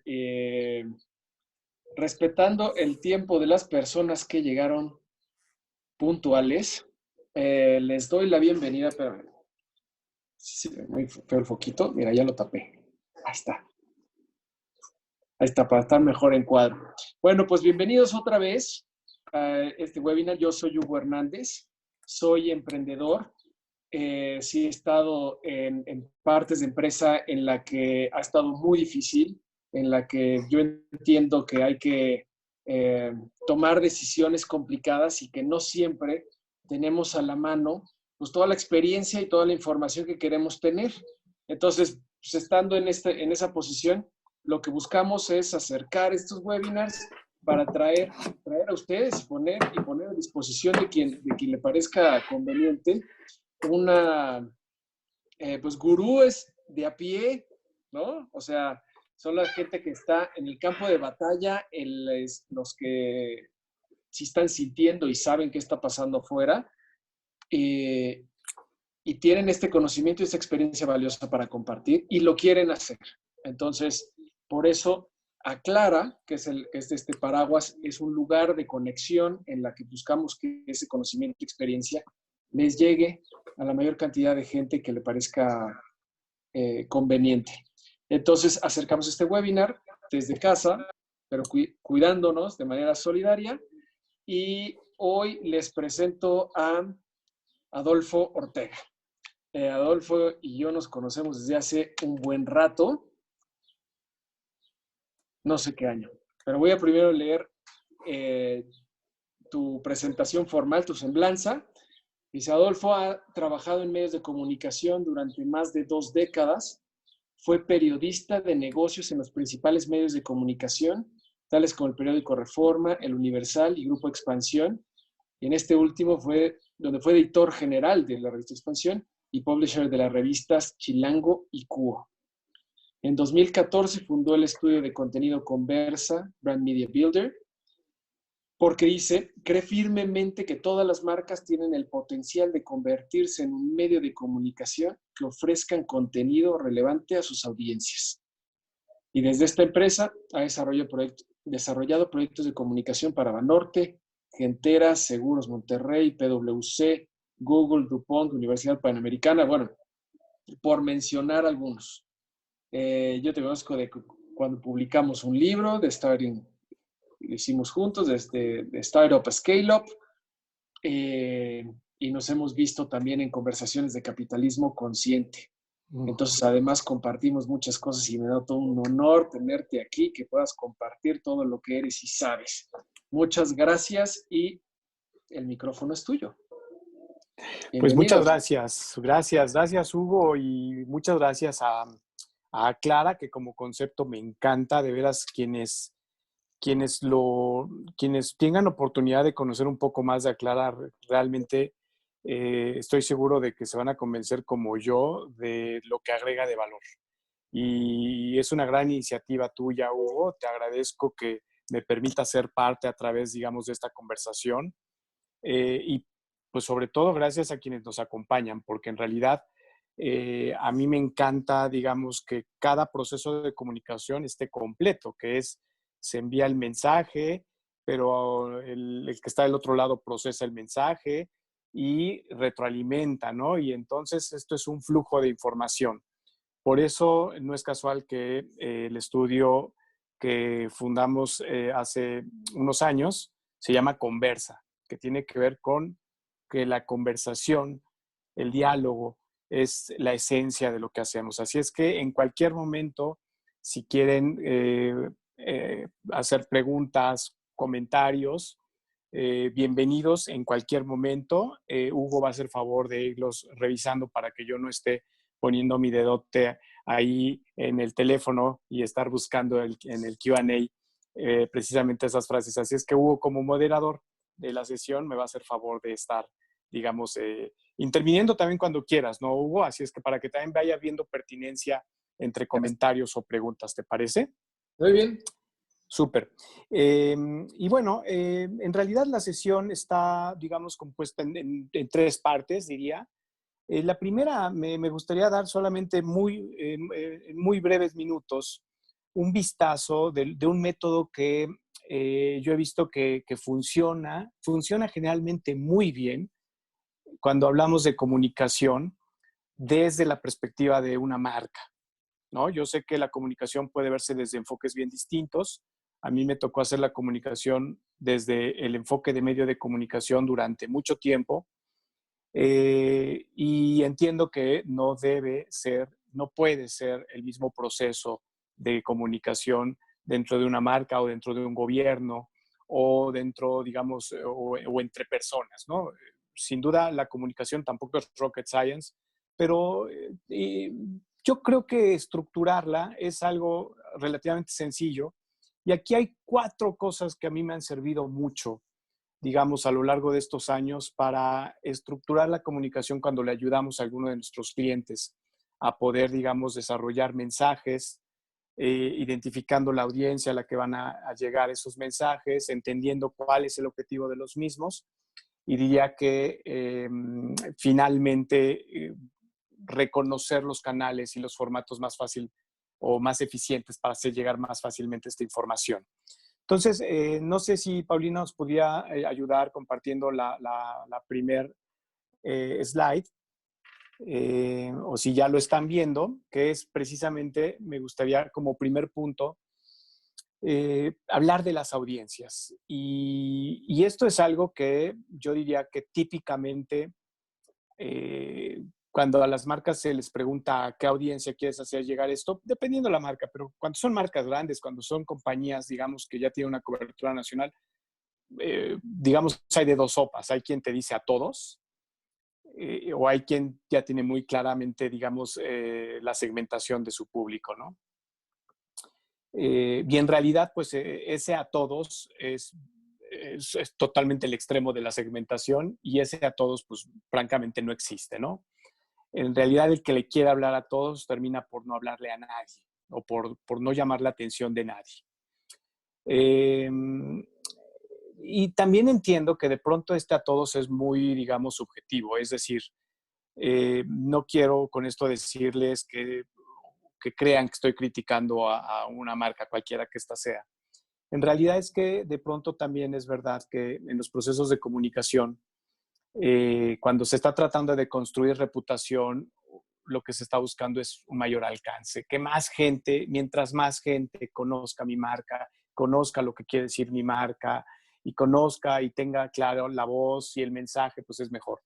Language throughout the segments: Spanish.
eh, respetando el tiempo de las personas que llegaron puntuales, les doy la bienvenida, pero sí, muy feo el foquito. Mira, ya lo tapé. Ahí está. Ahí está, para estar mejor en cuadro. Bueno, pues bienvenidos otra vez a este webinar. Yo soy Hugo Hernández, soy emprendedor. Sí he estado en partes de empresa en la que ha estado muy difícil, en la que yo entiendo que hay que tomar decisiones complicadas y que no siempre tenemos a la mano pues, toda la experiencia y toda la información que queremos tener. Entonces, pues, estando en esa posición, lo que buscamos es acercar estos webinars para traer a ustedes y poner a disposición de quien le parezca conveniente una, pues gurúes de a pie, ¿no? O sea, son la gente que está en el campo de batalla, los que sí están sintiendo y saben qué está pasando afuera, eh, y tienen este conocimiento y esta experiencia valiosa para compartir y lo quieren hacer. Entonces, por eso Aclara, que es este paraguas, es un lugar de conexión en la que buscamos que ese conocimiento y experiencia les llegue a la mayor cantidad de gente que le parezca conveniente. Entonces, acercamos este webinar desde casa, pero cuidándonos de manera solidaria. Y hoy les presento a Adolfo Ortega. Adolfo y yo nos conocemos desde hace un buen rato, no sé qué año, pero voy a primero leer tu presentación formal, tu semblanza. Dice, Adolfo ha trabajado en medios de comunicación durante más de 2 décadas. Fue periodista de negocios en los principales medios de comunicación, tales como el periódico Reforma, El Universal y Grupo Expansión. Y en este último fue donde fue editor general de la revista Expansión y publisher de las revistas Chilango y Cuo. En 2014 fundó el estudio de contenido Conversa, Brand Media Builder, porque dice, cree firmemente que todas las marcas tienen el potencial de convertirse en un medio de comunicación que ofrezcan contenido relevante a sus audiencias. Y desde esta empresa ha desarrollado proyectos de comunicación para Banorte, Gentera, Seguros Monterrey, PwC, Google, DuPont, Universidad Panamericana, bueno, por mencionar algunos. Yo te conozco de cuando publicamos un libro de Starting, lo hicimos juntos, desde de Startup a Scale Up, y nos hemos visto también en conversaciones de capitalismo consciente. Entonces, además, compartimos muchas cosas y me da todo un honor tenerte aquí, que puedas compartir todo lo que eres y sabes. Muchas gracias y el micrófono es tuyo. Pues muchas Bienvenidos. gracias Hugo, y muchas gracias a Clara, que como concepto me encanta, de veras quienes tengan oportunidad de conocer un poco más de Aclara, realmente estoy seguro de que se van a convencer como yo de lo que agrega de valor. Y es una gran iniciativa tuya, Hugo. Te agradezco que me permita ser parte a través, digamos, de esta conversación. Y pues sobre todo gracias a quienes nos acompañan, porque en realidad a mí me encanta, digamos, que cada proceso de comunicación esté completo, que es, se envía el mensaje, pero el que está del otro lado procesa el mensaje y retroalimenta, ¿no? Y entonces esto es un flujo de información. Por eso no es casual que el estudio que fundamos hace unos años se llama Conversa, que tiene que ver con que la conversación, el diálogo, es la esencia de lo que hacemos. Así es que en cualquier momento, si quieren hacer preguntas, comentarios, bienvenidos en cualquier momento. Hugo va a hacer favor de irlos revisando para que yo no esté poniendo mi dedote ahí en el teléfono y estar buscando en el Q&A precisamente esas frases. Así es que Hugo, como moderador de la sesión, me va a hacer favor de estar, digamos, interviniendo también cuando quieras, ¿no, Hugo? Así es que para que también vaya viendo pertinencia entre comentarios o preguntas, ¿te parece? Muy bien. Súper. Y bueno, en realidad la sesión está, digamos, compuesta en 3 partes, diría. La primera me gustaría dar solamente en muy breves minutos un vistazo de un método que yo he visto que funciona generalmente muy bien cuando hablamos de comunicación desde la perspectiva de una marca, ¿no? Yo sé que la comunicación puede verse desde enfoques bien distintos. A mí me tocó hacer la comunicación desde el enfoque de medio de comunicación durante mucho tiempo, y entiendo que no puede ser el mismo proceso de comunicación dentro de una marca o dentro de un gobierno o dentro, digamos, o entre personas, ¿no? Sin duda, la comunicación tampoco es rocket science, pero yo creo que estructurarla es algo relativamente sencillo. Y aquí hay 4 cosas que a mí me han servido mucho, digamos, a lo largo de estos años para estructurar la comunicación cuando le ayudamos a alguno de nuestros clientes a poder, digamos, desarrollar mensajes, identificando la audiencia a la que van a llegar esos mensajes, entendiendo cuál es el objetivo de los mismos. Y diría que finalmente reconocer los canales y los formatos más fácil o más eficientes para hacer llegar más fácilmente esta información. Entonces, no sé si Paulina nos podría ayudar compartiendo la primer slide, o si ya lo están viendo, que es precisamente, me gustaría como primer punto, hablar de las audiencias. Y esto es algo que yo diría que típicamente cuando a las marcas se les pregunta a qué audiencia quieres hacer llegar esto, dependiendo de la marca, pero cuando son marcas grandes, cuando son compañías, digamos, que ya tienen una cobertura nacional, digamos, hay de 2 sopas. Hay quien te dice a todos, o hay quien ya tiene muy claramente, digamos, la segmentación de su público, ¿no? Y en realidad, pues ese a todos es totalmente el extremo de la segmentación, y ese a todos, pues francamente no existe, ¿no? En realidad el que le quiere hablar a todos termina por no hablarle a nadie o por no llamar la atención de nadie. Eh, y también entiendo que de pronto este a todos es muy, digamos, subjetivo. Es decir, no quiero con esto decirles que crean que estoy criticando a una marca, cualquiera que ésta sea. En realidad es que de pronto también es verdad que en los procesos de comunicación, cuando se está tratando de construir reputación, lo que se está buscando es un mayor alcance, que más gente, mientras más gente conozca mi marca, conozca lo que quiere decir mi marca y conozca y tenga claro la voz y el mensaje, pues es mejor.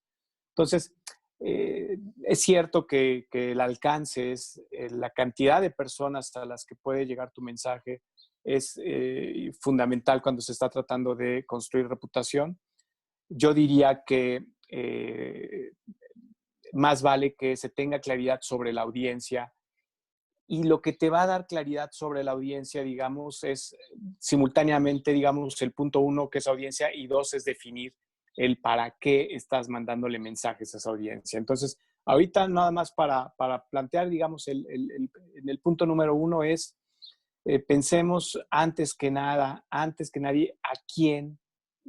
Entonces, es cierto que el alcance es la cantidad de personas a las que puede llegar tu mensaje es fundamental cuando se está tratando de construir reputación. Yo diría que más vale que se tenga claridad sobre la audiencia, y lo que te va a dar claridad sobre la audiencia, digamos, es simultáneamente, digamos, el punto 1, que es audiencia, y 2, es definir el para qué estás mandándole mensajes a esa audiencia. Entonces, ahorita nada más para plantear, digamos, en el punto número 1 es, pensemos antes que nada, antes que nadie, a quién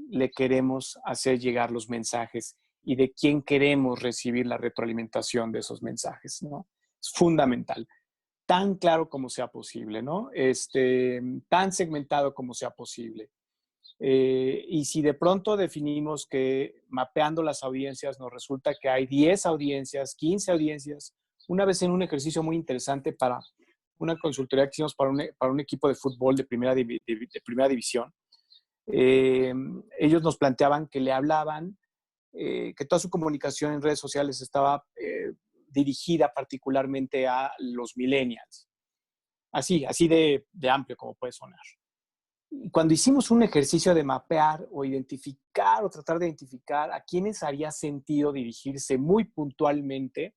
le queremos hacer llegar los mensajes y de quién queremos recibir la retroalimentación de esos mensajes, ¿no? Es fundamental. Tan claro como sea posible, ¿no? Tan segmentado como sea posible. Y si de pronto definimos que mapeando las audiencias nos resulta que hay 10 audiencias, 15 audiencias, una vez en un ejercicio muy interesante para una consultoría que hicimos para un equipo de fútbol de primera división, ellos nos planteaban que le hablaban, que toda su comunicación en redes sociales estaba dirigida particularmente a los millennials. Así de amplio como puede sonar. Y cuando hicimos un ejercicio de mapear o identificar o tratar de identificar a quiénes haría sentido dirigirse muy puntualmente,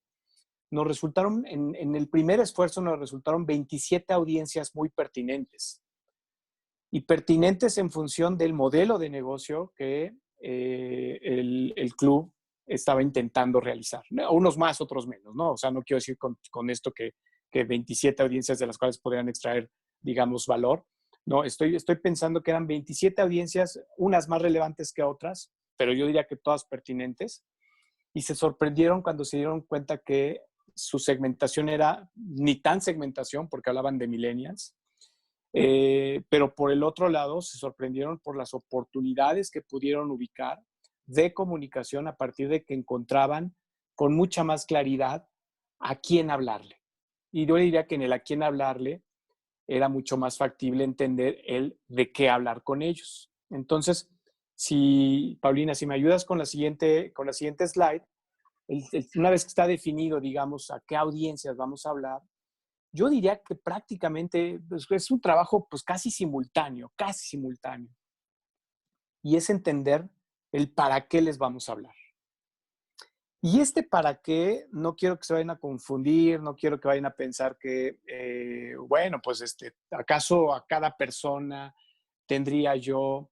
nos resultaron, en el primer esfuerzo, nos resultaron 27 audiencias muy pertinentes. Y pertinentes en función del modelo de negocio que el club estaba intentando realizar. Unos más, otros menos, ¿no? O sea, no quiero decir con esto que 27 audiencias de las cuales podrían extraer, digamos, valor. No, estoy pensando que eran 27 audiencias, unas más relevantes que otras, pero yo diría que todas pertinentes, y se sorprendieron cuando se dieron cuenta que su segmentación era ni tan segmentación, porque hablaban de millennials, Pero por el otro lado se sorprendieron por las oportunidades que pudieron ubicar de comunicación a partir de que encontraban con mucha más claridad a quién hablarle. Y yo diría que en el a quién hablarle era mucho más factible entender el de qué hablar con ellos. Entonces, si, Paulina, si me ayudas con la siguiente slide, una vez que está definido, digamos, a qué audiencias vamos a hablar, yo diría que prácticamente pues, es un trabajo pues casi simultáneo, casi simultáneo. Y es entender el para qué les vamos a hablar. Y este para qué, no quiero que se vayan a confundir, no quiero que vayan a pensar que, bueno, pues ¿acaso a cada persona tendría yo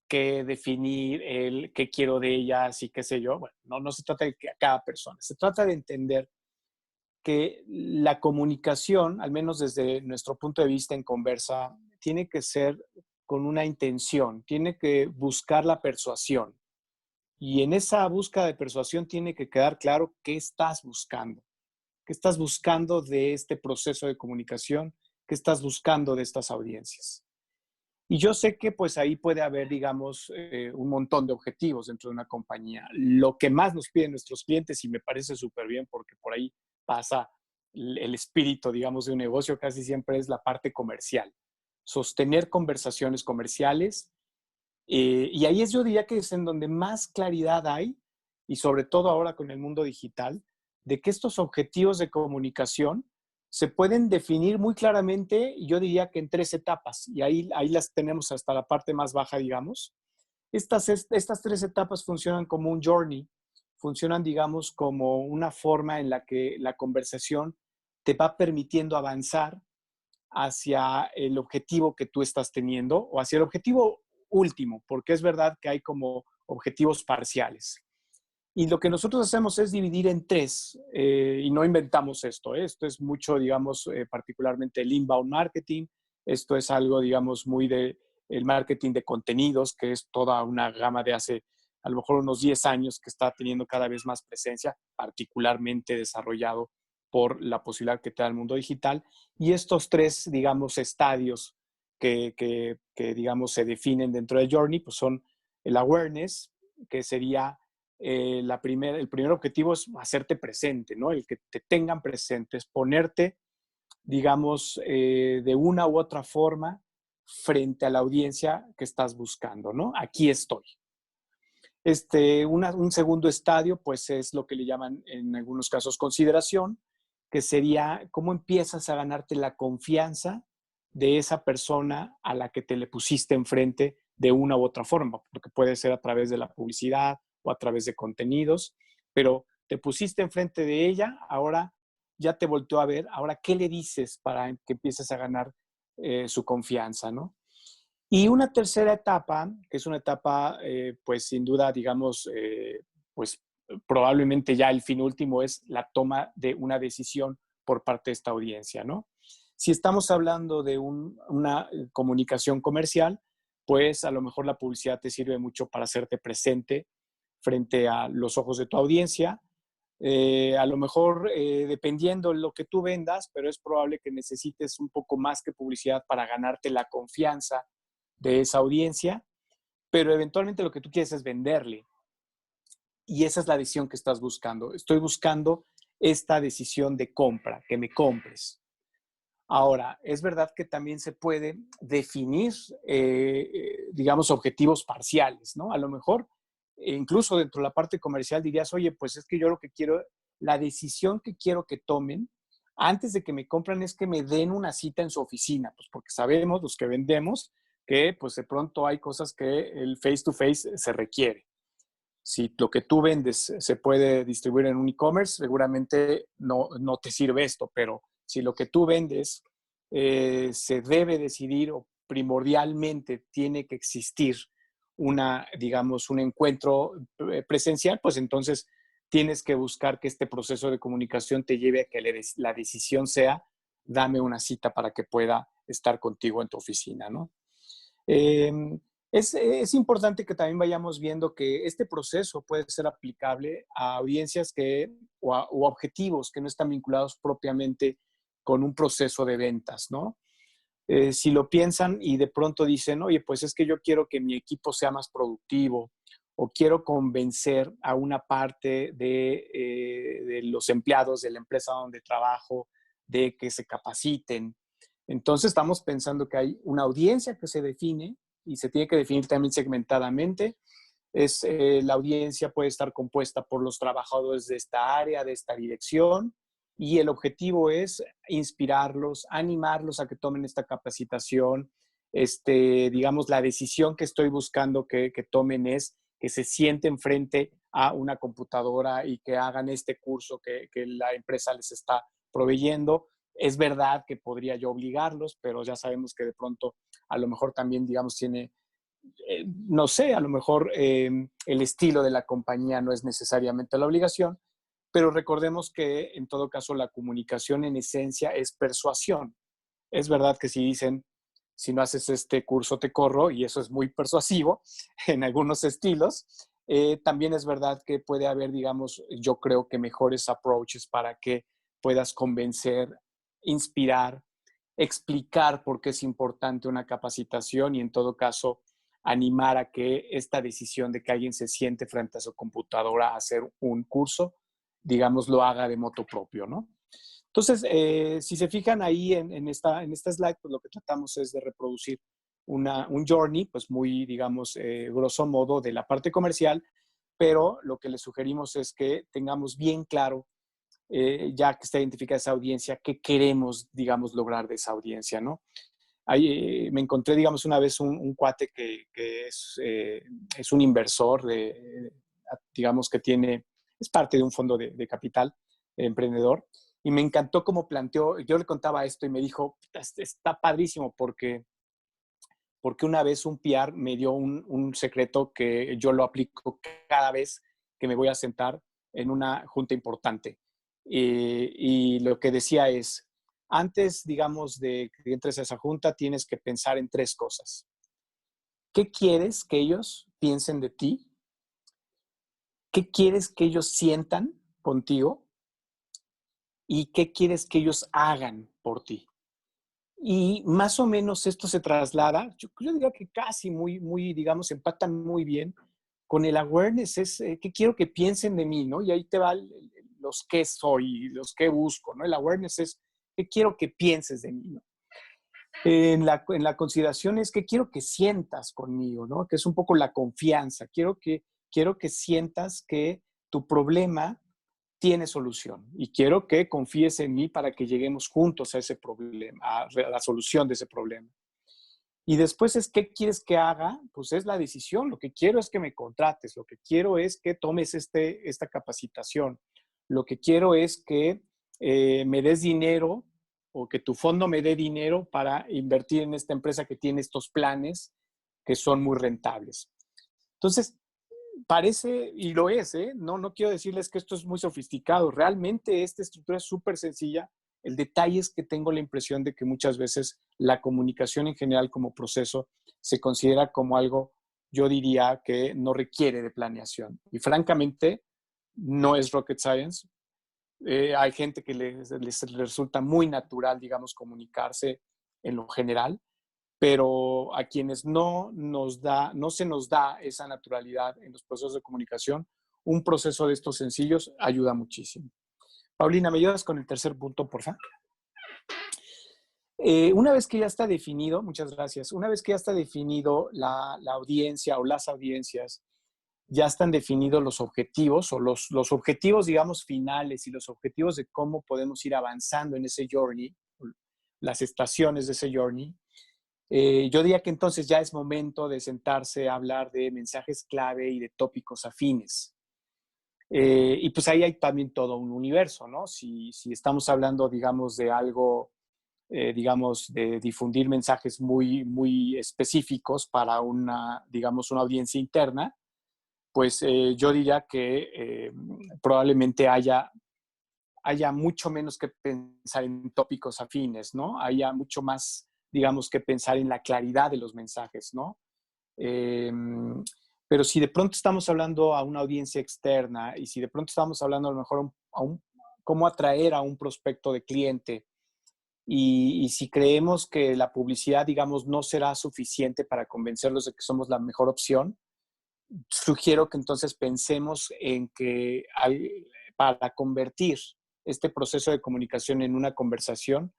que definir el qué quiero de ellas y qué sé yo? Bueno, no se trata de que a cada persona, se trata de entender que la comunicación, al menos desde nuestro punto de vista en Conversa, tiene que ser con una intención, tiene que buscar la persuasión. Y en esa búsqueda de persuasión tiene que quedar claro qué estás buscando de este proceso de comunicación, qué estás buscando de estas audiencias. Y yo sé que pues ahí puede haber, digamos, un montón de objetivos dentro de una compañía. Lo que más nos piden nuestros clientes, y me parece súper bien porque por ahí pasa el espíritu, digamos, de un negocio, casi siempre es la parte comercial. Sostener conversaciones comerciales. Y ahí yo diría que es en donde más claridad hay, y sobre todo ahora con el mundo digital, de que estos objetivos de comunicación se pueden definir muy claramente, y yo diría que en 3 etapas, y ahí las tenemos hasta la parte más baja, digamos. Estas 3 etapas funcionan como un journey, funcionan, digamos, como una forma en la que la conversación te va permitiendo avanzar hacia el objetivo que tú estás teniendo o hacia el objetivo último, porque es verdad que hay como objetivos parciales. Y lo que nosotros hacemos es dividir en 3, y no inventamos esto, ¿eh? Esto es mucho, digamos, particularmente el inbound marketing, esto es algo, digamos, muy de el marketing de contenidos, que es toda una gama de hace a lo mejor unos 10 años que está teniendo cada vez más presencia, particularmente desarrollado por la posibilidad que te da el mundo digital. Y estos 3, digamos, estadios que digamos, se definen dentro de Journey, pues son el awareness, que sería el primer objetivo es hacerte presente, ¿no? El que te tengan presente, es ponerte, digamos, de una u otra forma frente a la audiencia que estás buscando, ¿no? Aquí estoy. Un segundo estadio, pues es lo que le llaman en algunos casos consideración, que sería cómo empiezas a ganarte la confianza de esa persona a la que te le pusiste enfrente de una u otra forma, porque puede ser a través de la publicidad o a través de contenidos, pero te pusiste enfrente de ella, ahora ya te volteó a ver, ahora ¿qué le dices para que empieces a ganar su confianza, ¿no? Y una tercera etapa, que es una etapa, pues sin duda, digamos, pues probablemente ya el fin último es la toma de una decisión por parte de esta audiencia, ¿no? Si estamos hablando de una comunicación comercial, pues a lo mejor la publicidad te sirve mucho para hacerte presente frente a los ojos de tu audiencia. A lo mejor dependiendo de lo que tú vendas, pero es probable que necesites un poco más que publicidad para ganarte la confianza de esa audiencia, pero eventualmente lo que tú quieres es venderle. Y esa es la decisión que estás buscando. Estoy buscando esta decisión de compra, que me compres. Ahora, es verdad que también se puede definir, digamos, objetivos parciales, ¿no? A lo mejor, incluso dentro de la parte comercial dirías, oye, pues es que yo lo que quiero, la decisión que quiero que tomen antes de que me compren es que me den una cita en su oficina, pues porque sabemos los que vendemos que pues de pronto hay cosas que el face to face se requiere. Si lo que tú vendes se puede distribuir en un e-commerce, seguramente no te sirve esto, pero si lo que tú vendes se debe decidir o primordialmente tiene que existir digamos, un encuentro presencial, pues entonces tienes que buscar que este proceso de comunicación te lleve a que la decisión sea, dame una cita para que pueda estar contigo en tu oficina, ¿no? Eh, es importante que también vayamos viendo que este proceso puede ser aplicable a audiencias o objetivos que no están vinculados propiamente con un proceso de ventas, ¿no? Si lo piensan y de pronto dicen, oye, pues es que yo quiero que mi equipo sea más productivo o quiero convencer a una parte de los empleados de la empresa donde trabajo de que se capaciten. Entonces estamos pensando que hay una audiencia que se define y se tiene que definir también segmentadamente. La audiencia puede estar compuesta por los trabajadores de esta área, de esta dirección, y el objetivo es inspirarlos, animarlos a que tomen esta capacitación. Digamos, la decisión que estoy buscando que tomen es que se sienten frente a una computadora y que hagan este curso que la empresa les está proveyendo. Es verdad que podría yo obligarlos, pero ya sabemos que de pronto a lo mejor también, digamos, tiene no sé, a lo mejor el estilo de la compañía no es necesariamente la obligación, pero recordemos que en todo caso la comunicación en esencia es persuasión. Es verdad que si dicen, si no haces este curso te corro, y eso es muy persuasivo en algunos estilos, también es verdad que puede haber, digamos, yo creo que mejores approaches para que puedas convencer, inspirar, explicar por qué es importante una capacitación y en todo caso animar a que esta decisión de que alguien se siente frente a su computadora a hacer un curso, digamos, lo haga de motu propio, ¿no? Entonces, si se fijan ahí en esta slide, pues lo que tratamos es de reproducir un journey, pues muy, digamos, grosso modo de la parte comercial, pero lo que les sugerimos es que tengamos bien claro, ya que está identificada esa audiencia, qué queremos, digamos, lograr de esa audiencia, ¿no? Ahí, me encontré, digamos, una vez un cuate que es un inversor, digamos, que es parte de un fondo de capital emprendedor, y me encantó cómo planteó, yo le contaba esto y me dijo, está padrísimo porque una vez un PR me dio un secreto que yo lo aplico cada vez que me voy a sentar en una junta importante. Y lo que decía es, antes, digamos, de que entres a esa junta, tienes que pensar en tres cosas. ¿Qué quieres que ellos piensen de ti? ¿Qué quieres que ellos sientan contigo? ¿Y qué quieres que ellos hagan por ti? Y más o menos esto se traslada, yo diría que casi muy, digamos, empatan muy bien con el awareness, es qué quiero que piensen de mí, ¿no? Y ahí te va los qué soy, los qué busco, ¿no? El awareness es qué quiero que pienses de mí, ¿no? En la consideración es qué quiero que sientas conmigo, ¿no? Que es un poco la confianza. Quiero que sientas que tu problema tiene solución y quiero que confíes en mí para que lleguemos juntos a ese problema, a la solución de ese problema. Y después es, ¿qué quieres que haga? Pues es la decisión. Lo que quiero es que me contrates. Lo que quiero es que tomes esta capacitación. Lo que quiero es que me des dinero o que tu fondo me dé dinero para invertir en esta empresa que tiene estos planes que son muy rentables. Entonces, parece, y lo es, ¿eh? No quiero decirles que esto es muy sofisticado. Realmente esta estructura es súper sencilla. El detalle es que tengo la impresión de que muchas veces la comunicación en general como proceso se considera como algo, yo diría, que no requiere de planeación. Y francamente, no es rocket science. Hay gente que les resulta muy natural, digamos, comunicarse en lo general, pero a quienes no se nos da esa naturalidad en los procesos de comunicación, un proceso de estos sencillos ayuda muchísimo. Paulina, ¿me ayudas con el tercer punto, por favor? Una vez que ya está definido, muchas gracias, una vez que ya está definido la audiencia o las audiencias, ya están definidos los objetivos o los objetivos, digamos, finales y los objetivos de cómo podemos ir avanzando en ese journey, las estaciones de ese journey. Yo diría que entonces ya es momento de sentarse a hablar de mensajes clave y de tópicos afines. Y pues ahí hay también todo un universo, ¿no? Si estamos hablando, digamos, de algo, digamos, de difundir mensajes muy específicos para digamos, una audiencia interna, pues yo diría que probablemente haya mucho menos que pensar en tópicos afines, ¿no? Haya mucho más, digamos, que pensar en la claridad de los mensajes, ¿no? Eh, pero si de pronto estamos hablando a una audiencia externa y si de pronto estamos hablando a lo mejor cómo atraer a un prospecto de cliente y si creemos que la publicidad, digamos, no será suficiente para convencerlos de que somos la mejor opción, sugiero que entonces pensemos en que para convertir este proceso de comunicación en una conversación,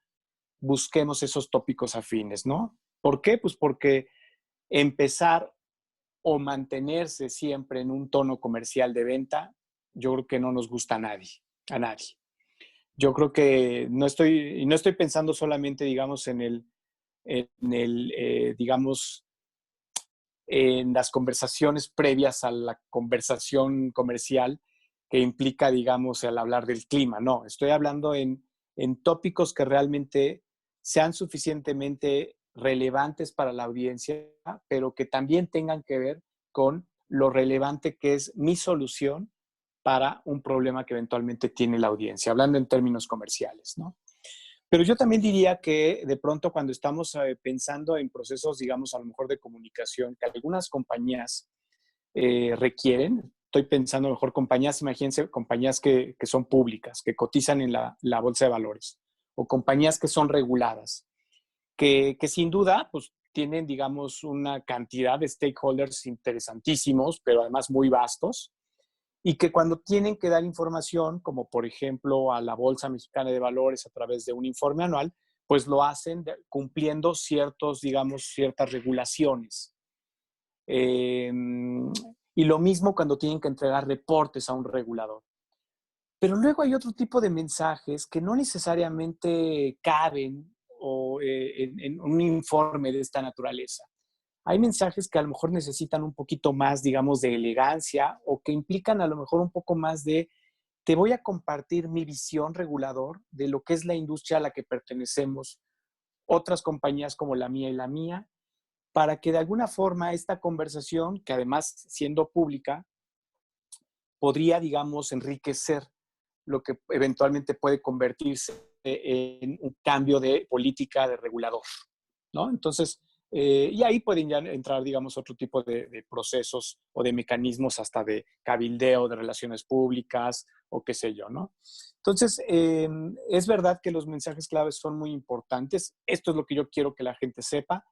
busquemos esos tópicos afines, ¿no? ¿Por qué? Pues porque empezar o mantenerse siempre en un tono comercial de venta, yo creo que no nos gusta a nadie, a nadie. Yo creo que no estoy pensando solamente, digamos, digamos, en las conversaciones previas a la conversación comercial que implica, digamos, el hablar del clima. No, estoy hablando en tópicos que realmente sean suficientemente relevantes para la audiencia, pero que también tengan que ver con lo relevante que es mi solución para un problema que eventualmente tiene la audiencia, hablando en términos comerciales, ¿no? Pero yo también diría que de pronto cuando estamos pensando en procesos, digamos, a lo mejor de comunicación, que algunas compañías requieren, estoy pensando mejor compañías, imagínense, compañías que son públicas, que cotizan en la bolsa de valores, o compañías que son reguladas, que sin duda, pues tienen, digamos, una cantidad de stakeholders interesantísimos, pero además muy vastos, y que cuando tienen que dar información, como por ejemplo a la Bolsa Mexicana de Valores a través de un informe anual, pues lo hacen cumpliendo ciertos, digamos, ciertas regulaciones. Eh, y lo mismo cuando tienen que entregar reportes a un regulador. Pero luego hay otro tipo de mensajes que no necesariamente caben en un informe de esta naturaleza. Hay mensajes que a lo mejor necesitan un poquito más, digamos, de elegancia o que implican a lo mejor un poco más de, te voy a compartir mi visión regulador de lo que es la industria a la que pertenecemos, otras compañías como la mía y la mía, para que de alguna forma esta conversación, que además siendo pública, podría, digamos, enriquecer lo que eventualmente puede convertirse en un cambio de política de regulador, ¿no? Entonces, y ahí pueden ya entrar, digamos, otro tipo de procesos o de mecanismos hasta de cabildeo de relaciones públicas o qué sé yo, ¿no? Entonces, es verdad que los mensajes claves son muy importantes. Esto es lo que yo quiero que la gente sepa,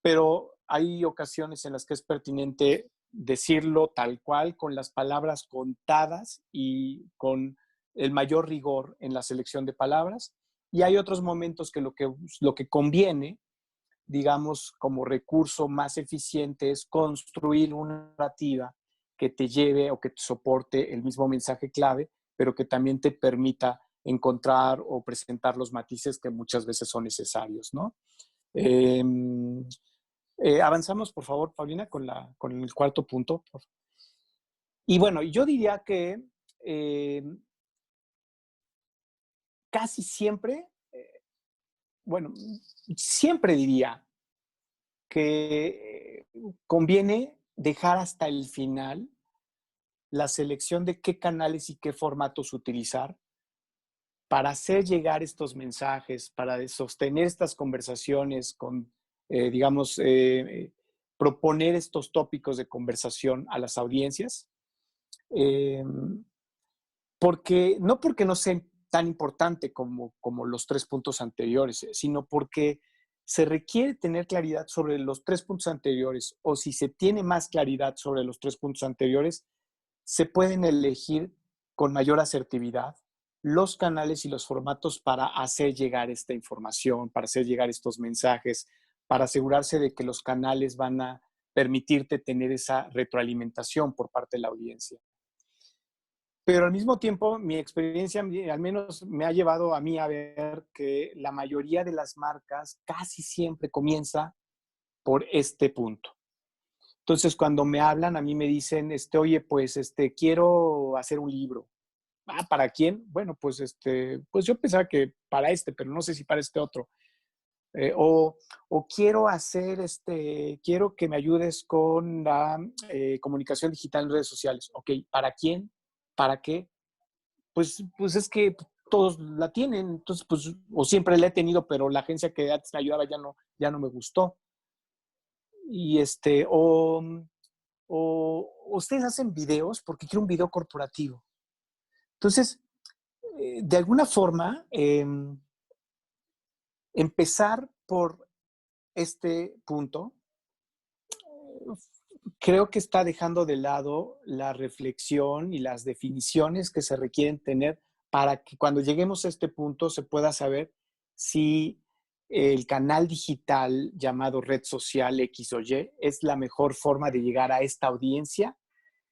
pero hay ocasiones en las que es pertinente decirlo tal cual, con las palabras contadas y con el mayor rigor en la selección de palabras. Y hay otros momentos que lo que conviene, digamos, como recurso más eficiente es construir una narrativa que te lleve o que te soporte el mismo mensaje clave, pero que también te permita encontrar o presentar los matices que muchas veces son necesarios, ¿no? Eh, avanzamos, por favor, Paulina, con el cuarto punto. Y bueno, yo diría que eh, casi siempre, bueno, siempre diría que conviene dejar hasta el final la selección de qué canales y qué formatos utilizar para hacer llegar estos mensajes, para sostener estas conversaciones con, digamos, proponer estos tópicos de conversación a las audiencias. Eh, porque no sea tan importante como los tres puntos anteriores, sino porque se requiere tener claridad sobre los tres puntos anteriores, o si se tiene más claridad sobre los tres puntos anteriores, se pueden elegir con mayor asertividad los canales y los formatos para hacer llegar esta información, para hacer llegar estos mensajes, para asegurarse de que los canales van a permitirte tener esa retroalimentación por parte de la audiencia. Pero al mismo tiempo, mi experiencia al menos me ha llevado a mí a ver que la mayoría de las marcas casi siempre comienza por este punto. Entonces, cuando me hablan, a mí me dicen, oye, pues, quiero hacer un libro. Ah, ¿para quién? Bueno, pues, pues yo pensaba que para pero no sé si para este otro. O quiero hacer, quiero que me ayudes con la comunicación digital en redes sociales. Ok, ¿para quién? ¿Para qué? Pues es que todos la tienen, entonces, pues, o siempre la he tenido, pero la agencia que antes me ayudaba ya no me gustó. Y o ustedes hacen videos porque quiero un video corporativo. Entonces, de alguna forma, empezar por este punto, creo que está dejando de lado la reflexión y las definiciones que se requieren tener para que cuando lleguemos a este punto se pueda saber si el canal digital llamado red social X o Y es la mejor forma de llegar a esta audiencia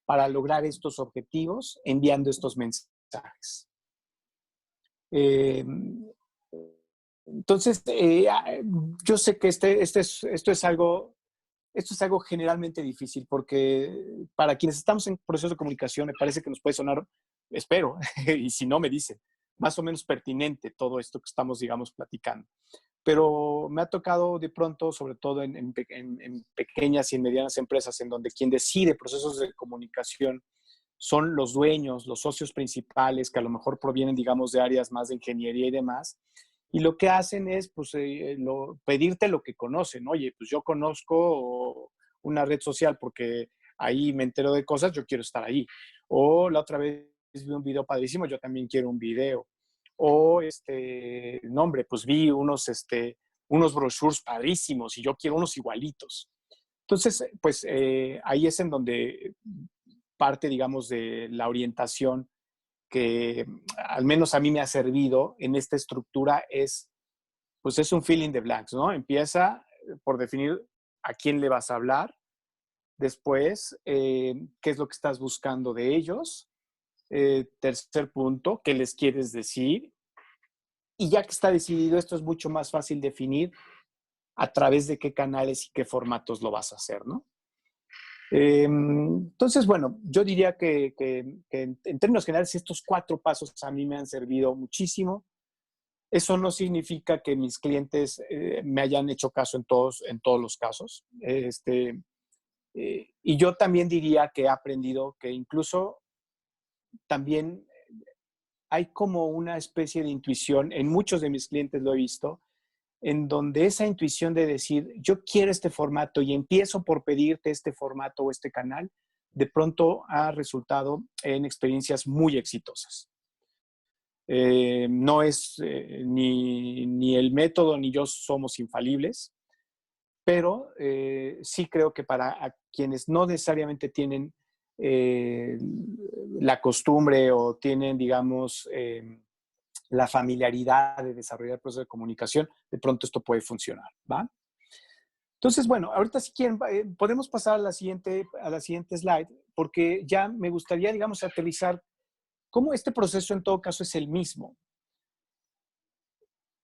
para lograr estos objetivos enviando estos mensajes. Entonces, yo sé que esto es algo generalmente difícil porque para quienes estamos en proceso de comunicación me parece que nos puede sonar, espero, y si no me dicen, más o menos pertinente todo esto que estamos, digamos, platicando. Pero me ha tocado de pronto, sobre todo en pequeñas y en medianas empresas, en donde quien decide procesos de comunicación son los dueños, los socios principales, que a lo mejor provienen, digamos, de áreas más de ingeniería y demás. Y lo que hacen es pues, pedirte lo que conocen. Oye, pues yo conozco una red social porque ahí me entero de cosas, yo quiero estar ahí. O la otra vez vi un video padrísimo, yo también quiero un video. O, no hombre, pues vi unos brochures padrísimos y yo quiero unos igualitos. Entonces, pues ahí es en donde parte, digamos, de la orientación que al menos a mí me ha servido en esta estructura pues es un fill in the blanks, ¿no? Empieza por definir a quién le vas a hablar, después, qué es lo que estás buscando de ellos, tercer punto, qué les quieres decir, y ya que está decidido, esto es mucho más fácil definir a través de qué canales y qué formatos lo vas a hacer, ¿no? Entonces, bueno, yo diría que en términos generales estos 4 pasos a mí me han servido muchísimo. Eso no significa que mis clientes me hayan hecho caso en todos los casos. Y yo también diría que he aprendido que incluso también hay como una especie de intuición, en muchos de mis clientes lo he visto, en donde esa intuición de decir, yo quiero este formato y empiezo por pedirte este formato o este canal, de pronto ha resultado en experiencias muy exitosas. No es ni el método ni yo somos infalibles, pero sí creo que para quienes no necesariamente tienen la costumbre o tienen, digamos, la familiaridad de desarrollar procesos de comunicación, de pronto esto puede funcionar, ¿va? Entonces, bueno, ahorita si quieren, podemos pasar a la siguiente slide, porque ya me gustaría, digamos, aterrizar cómo este proceso en todo caso es el mismo.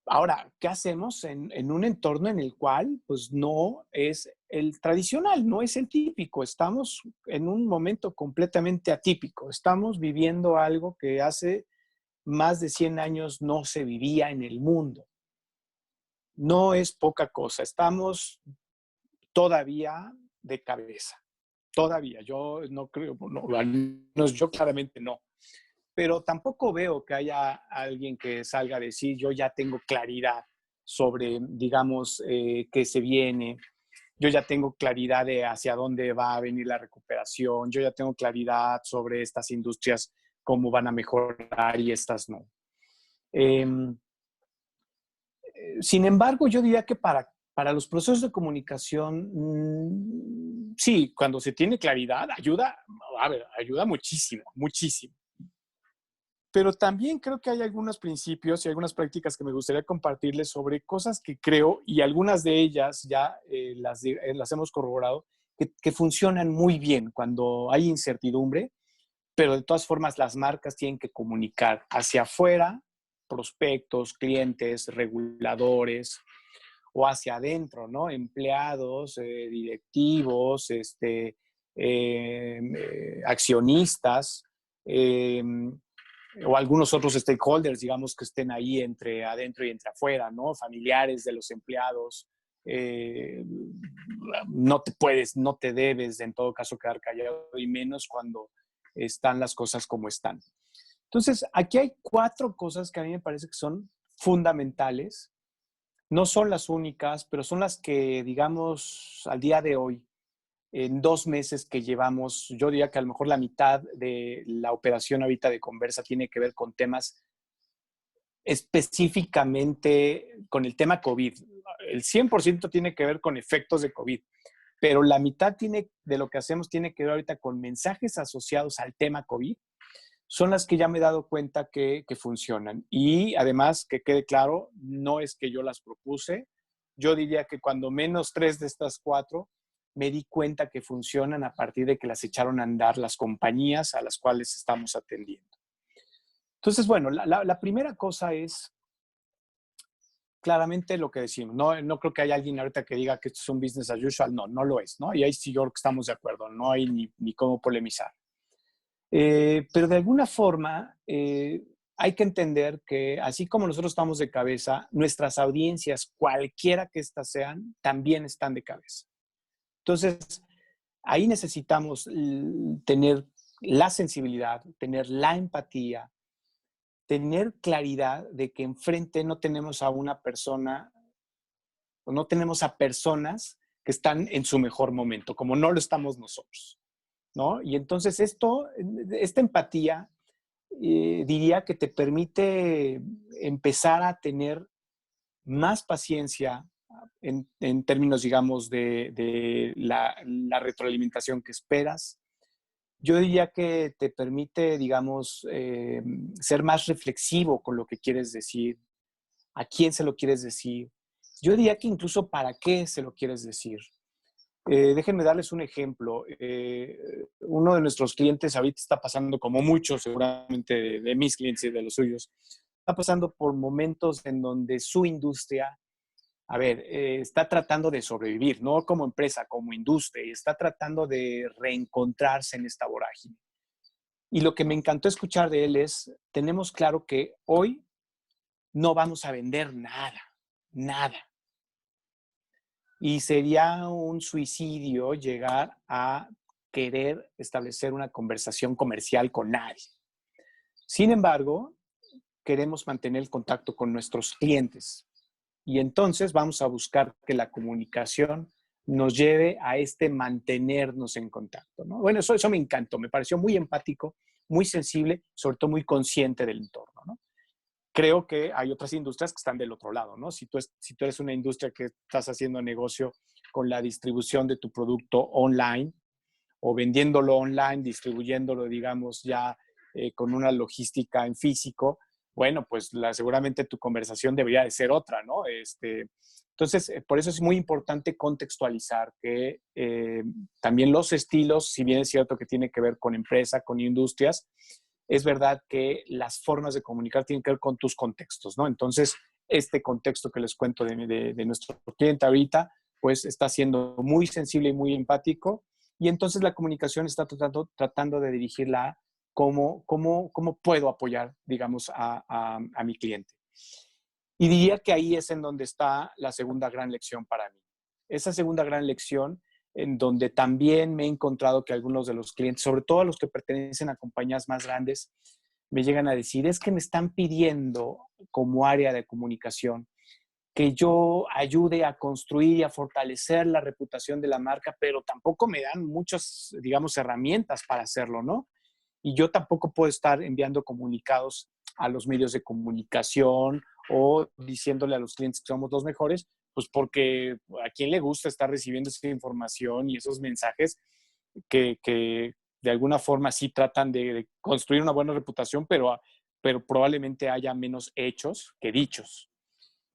Ahora, ¿qué hacemos en un entorno en el cual pues no es el tradicional, no es el típico? Estamos en un momento completamente atípico. Estamos viviendo algo que hace más de 100 años no se vivía en el mundo. No es poca cosa. Estamos todavía de cabeza. Todavía. Yo no creo, no, al menos yo claramente no. Pero tampoco veo que haya alguien que salga a decir, yo ya tengo claridad sobre, digamos, qué se viene, yo ya tengo claridad de hacia dónde va a venir la recuperación, yo ya tengo claridad sobre estas industrias, cómo van a mejorar y estas no. Eh, Sin embargo, yo diría que para los procesos de comunicación, sí, cuando se tiene claridad, ayuda, a ver, ayuda muchísimo, muchísimo. Pero también creo que hay algunos principios y algunas prácticas que me gustaría compartirles sobre cosas que creo, y algunas de ellas ya las hemos corroborado, que funcionan muy bien cuando hay incertidumbre, pero de todas formas las marcas tienen que comunicar hacia afuera, prospectos, clientes, reguladores, o hacia adentro, ¿no? Empleados, directivos, accionistas, eh, o algunos otros stakeholders, digamos, que estén ahí entre adentro y entre afuera, ¿no? Familiares de los empleados. No te debes, en todo caso, quedar callado, y menos cuando están las cosas como están. Entonces, aquí hay 4 cosas que a mí me parece que son fundamentales. No son las únicas, pero son las que, digamos, al día de hoy, en 2 meses que llevamos, yo diría que a lo mejor la mitad de la operación ahorita de Conversa tiene que ver con temas específicamente con el tema COVID. El 100% tiene que ver con efectos de COVID, pero la mitad de lo que hacemos tiene que ver ahorita con mensajes asociados al tema COVID. Son las que ya me he dado cuenta que funcionan. Y además, que quede claro, no es que yo las propuse. Yo diría que cuando menos 3 de estas 4 me di cuenta que funcionan a partir de que las echaron a andar las compañías a las cuales estamos atendiendo. Entonces, bueno, la primera cosa es claramente lo que decimos. No creo que haya alguien ahorita que diga que esto es un business as usual. No lo es, ¿no? Y ahí sí yo creo que estamos de acuerdo. No hay ni cómo polemizar. Pero de alguna forma hay que entender que así como nosotros estamos de cabeza, nuestras audiencias, cualquiera que éstas sean, también están de cabeza. Entonces, ahí necesitamos tener la sensibilidad, tener la empatía, tener claridad de que enfrente no tenemos a una persona o no tenemos a personas que están en su mejor momento, como no lo estamos nosotros, ¿no? Y entonces esta empatía, diría que te permite empezar a tener más paciencia en términos, digamos, de la retroalimentación que esperas. Yo diría que te permite, digamos, ser más reflexivo con lo que quieres decir, a quién se lo quieres decir. Yo diría que incluso para qué se lo quieres decir. Déjenme darles un ejemplo. Uno de nuestros clientes ahorita está pasando, como muchos seguramente de mis clientes y de los suyos, está pasando por momentos en donde su industria, a ver, está tratando de sobrevivir, no como empresa, como industria, y está tratando de reencontrarse en esta vorágine. Y lo que me encantó escuchar de él es, tenemos claro que hoy no vamos a vender nada, nada. Y sería un suicidio llegar a querer establecer una conversación comercial con nadie. Sin embargo, queremos mantener el contacto con nuestros clientes. Y entonces vamos a buscar que la comunicación nos lleve a mantenernos en contacto, ¿no? Bueno, eso me encantó, me pareció muy empático, muy sensible, sobre todo muy consciente del entorno, ¿no? Creo que hay otras industrias que están del otro lado, ¿no? Si tú eres una industria que estás haciendo negocio con la distribución de tu producto online o vendiéndolo online, distribuyéndolo, digamos, ya con una logística en físico, bueno, pues seguramente tu conversación debería de ser otra, ¿no? Entonces, por eso es muy importante contextualizar que también los estilos, si bien es cierto que tiene que ver con empresa, con industrias, es verdad que las formas de comunicar tienen que ver con tus contextos, ¿no? Entonces, este contexto que les cuento de nuestro cliente ahorita, pues está siendo muy sensible y muy empático, y entonces la comunicación está tratando de dirigirla a cómo puedo apoyar, digamos, a mi cliente. Y diría que ahí es en donde está la segunda gran lección para mí. Esa segunda gran lección en donde también me he encontrado que algunos de los clientes, sobre todo los que pertenecen a compañías más grandes, me llegan a decir, es que me están pidiendo como área de comunicación que yo ayude a construir y a fortalecer la reputación de la marca, pero tampoco me dan muchas, digamos, herramientas para hacerlo, ¿no? Y yo tampoco puedo estar enviando comunicados a los medios de comunicación o diciéndole a los clientes que somos los mejores, pues porque a quién le gusta estar recibiendo esa información y esos mensajes que de alguna forma sí tratan de construir una buena reputación, pero probablemente haya menos hechos que dichos.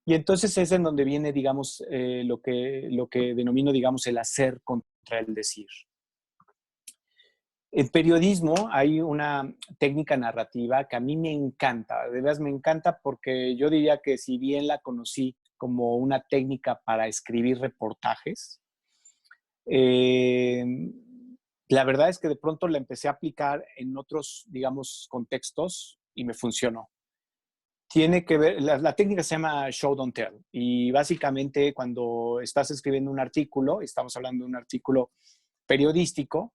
Y entonces es en donde viene, digamos, lo que denomino, digamos, el hacer contra el decir. En periodismo hay una técnica narrativa que a mí me encanta, de verdad me encanta porque yo diría que si bien la conocí como una técnica para escribir reportajes, eh, la verdad es que de pronto la empecé a aplicar en otros, digamos, contextos y me funcionó. Tiene que ver, la técnica se llama show don't tell y básicamente cuando estás escribiendo un artículo, estamos hablando de un artículo periodístico,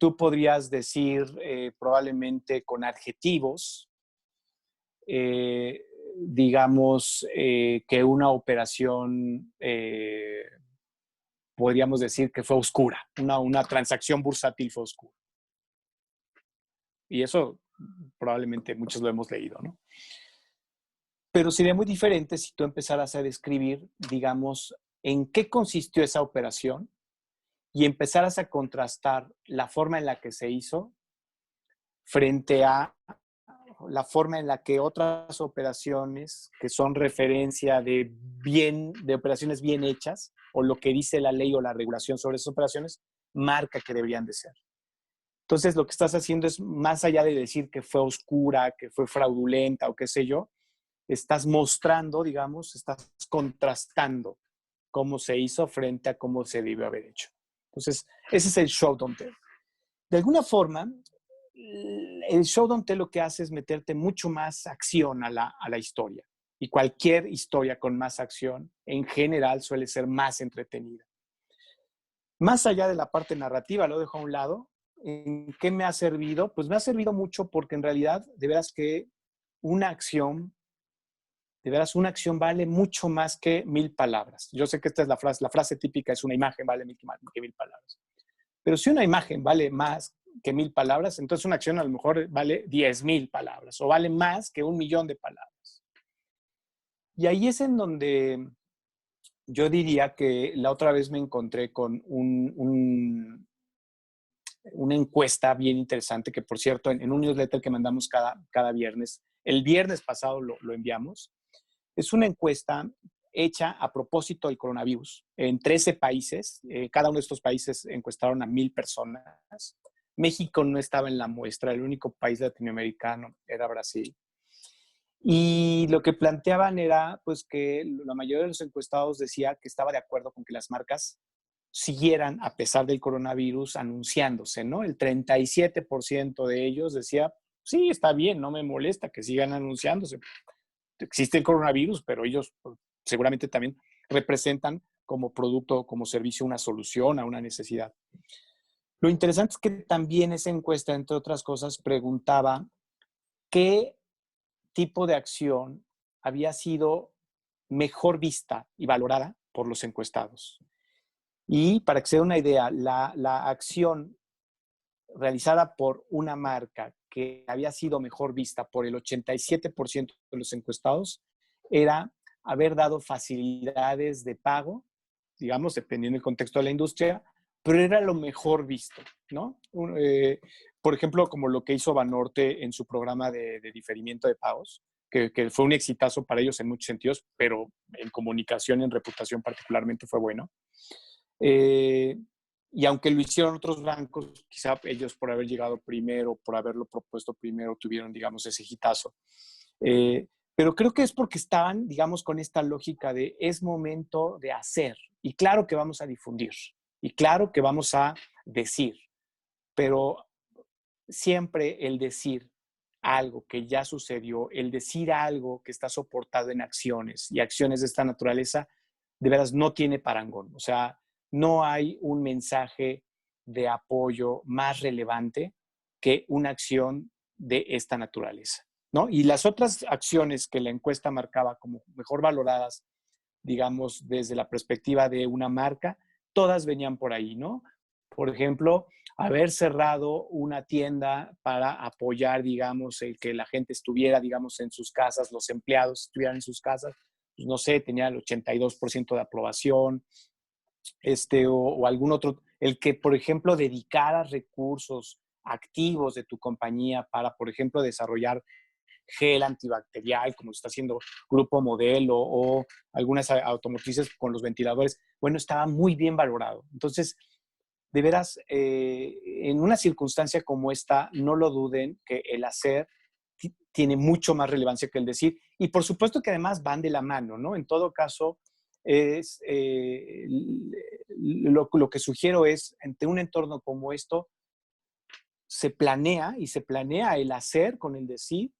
tú podrías decir probablemente con adjetivos, digamos, que una operación, podríamos decir que fue oscura, una transacción bursátil fue oscura. Y eso probablemente muchos lo hemos leído, ¿no? Pero sería muy diferente si tú empezaras a describir, digamos, en qué consistió esa operación y empezaras a contrastar la forma en la que se hizo frente a la forma en la que otras operaciones que son referencia de operaciones bien hechas, o lo que dice la ley o la regulación sobre esas operaciones, marca que deberían de ser. Entonces, lo que estás haciendo es, más allá de decir que fue oscura, que fue fraudulenta o qué sé yo, estás mostrando, digamos, estás contrastando cómo se hizo frente a cómo se debió haber hecho. Entonces, ese es el show don't tell. De alguna forma, el show don't tell lo que hace es meterte mucho más acción a la historia. Y cualquier historia con más acción, en general, suele ser más entretenida. Más allá de la parte narrativa, lo dejo a un lado. ¿En qué me ha servido? Pues me ha servido mucho porque en realidad, de veras que una acción, de veras una acción vale mucho más que 1000 palabras. Yo sé que esta es la frase típica es una imagen vale que 1000 palabras. Pero si una imagen vale más que 1000 palabras, entonces una acción a lo mejor vale 10,000 palabras o vale más que 1,000,000 de palabras. Y ahí es en donde yo diría que la otra vez me encontré con una encuesta bien interesante que, por cierto, en un newsletter que mandamos cada viernes, el viernes pasado lo enviamos. Es una encuesta hecha a propósito del coronavirus en 13 países. Cada uno de estos países encuestaron a 1,000 personas. México no estaba en la muestra, el único país latinoamericano era Brasil. Y lo que planteaban era pues que la mayoría de los encuestados decía que estaba de acuerdo con que las marcas siguieran, a pesar del coronavirus, anunciándose, ¿no? El 37% de ellos decía, sí, está bien, no me molesta que sigan anunciándose. Existe el coronavirus, pero ellos seguramente también representan como producto o como servicio una solución a una necesidad. Lo interesante es que también esa encuesta, entre otras cosas, preguntaba qué tipo de acción había sido mejor vista y valorada por los encuestados. Y para que se dé una idea, la acción realizada por una marca que había sido mejor vista por el 87% de los encuestados era haber dado facilidades de pago, digamos, dependiendo del contexto de la industria, pero era lo mejor visto, ¿no? Por ejemplo, como lo que hizo Banorte en su programa de diferimiento de pagos, que fue un exitazo para ellos en muchos sentidos, pero en comunicación y en reputación particularmente fue bueno. Y aunque lo hicieron otros bancos, quizá ellos por haber llegado primero, por haberlo propuesto primero, tuvieron, digamos, ese hitazo. Pero creo que es porque estaban, digamos, con esta lógica de es momento de hacer. Y claro que vamos a difundir. Y claro que vamos a decir. Pero siempre el decir algo que ya sucedió, el decir algo que está soportado en acciones y acciones de esta naturaleza, de veras no tiene parangón. O sea, no hay un mensaje de apoyo más relevante que una acción de esta naturaleza, ¿no? Y las otras acciones que la encuesta marcaba como mejor valoradas, digamos, desde la perspectiva de una marca, todas venían por ahí, ¿no? Por ejemplo, haber cerrado una tienda para apoyar, digamos, el que la gente estuviera, digamos, en sus casas, los empleados estuvieran en sus casas, pues no sé, tenía el 82% de aprobación, o algún otro, el que, por ejemplo, dedicaras recursos activos de tu compañía para, por ejemplo, desarrollar gel antibacterial, como está haciendo Grupo Modelo o algunas automotrices con los ventiladores, bueno, estaba muy bien valorado. Entonces, de veras, en una circunstancia como esta, no lo duden que el hacer tiene mucho más relevancia que el decir. Y por supuesto que además van de la mano, ¿no? En todo caso, es, lo que sugiero es, ante un entorno como esto, se planea y se planea el hacer con el decir,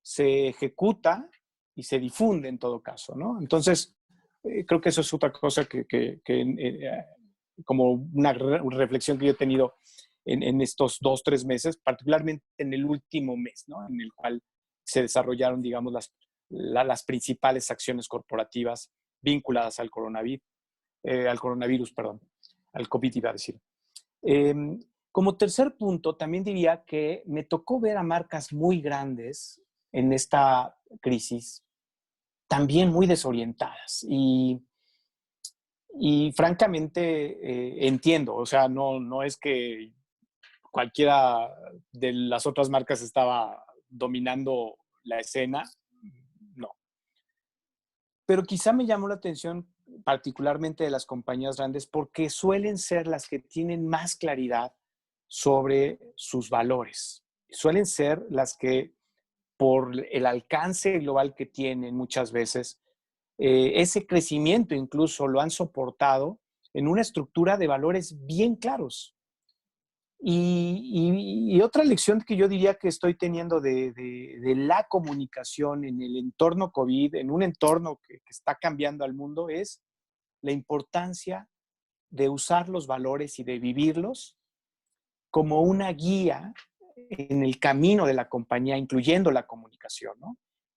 se ejecuta y se difunde en todo caso, ¿no? Entonces, creo que eso es otra cosa como una reflexión que yo he tenido en estos 2, 3 meses, particularmente en el último mes, ¿no? En el cual se desarrollaron, digamos, las principales acciones corporativas vinculadas al coronavirus, perdón, al COVID, iba a decir. Eh, Como tercer punto, también diría que me tocó ver a marcas muy grandes en esta crisis también muy desorientadas. Y francamente entiendo, o sea, no es que cualquiera de las otras marcas estaba dominando la escena, no. Pero quizá me llamó la atención particularmente de las compañías grandes porque suelen ser las que tienen más claridad sobre sus valores. Suelen ser las que, por el alcance global que tienen muchas veces, ese crecimiento incluso lo han soportado en una estructura de valores bien claros. Y otra lección que yo diría que estoy teniendo de la comunicación en el entorno COVID, en un entorno que está cambiando al mundo, es la importancia de usar los valores y de vivirlos como una guía en el camino de la compañía, incluyendo la comunicación, ¿no?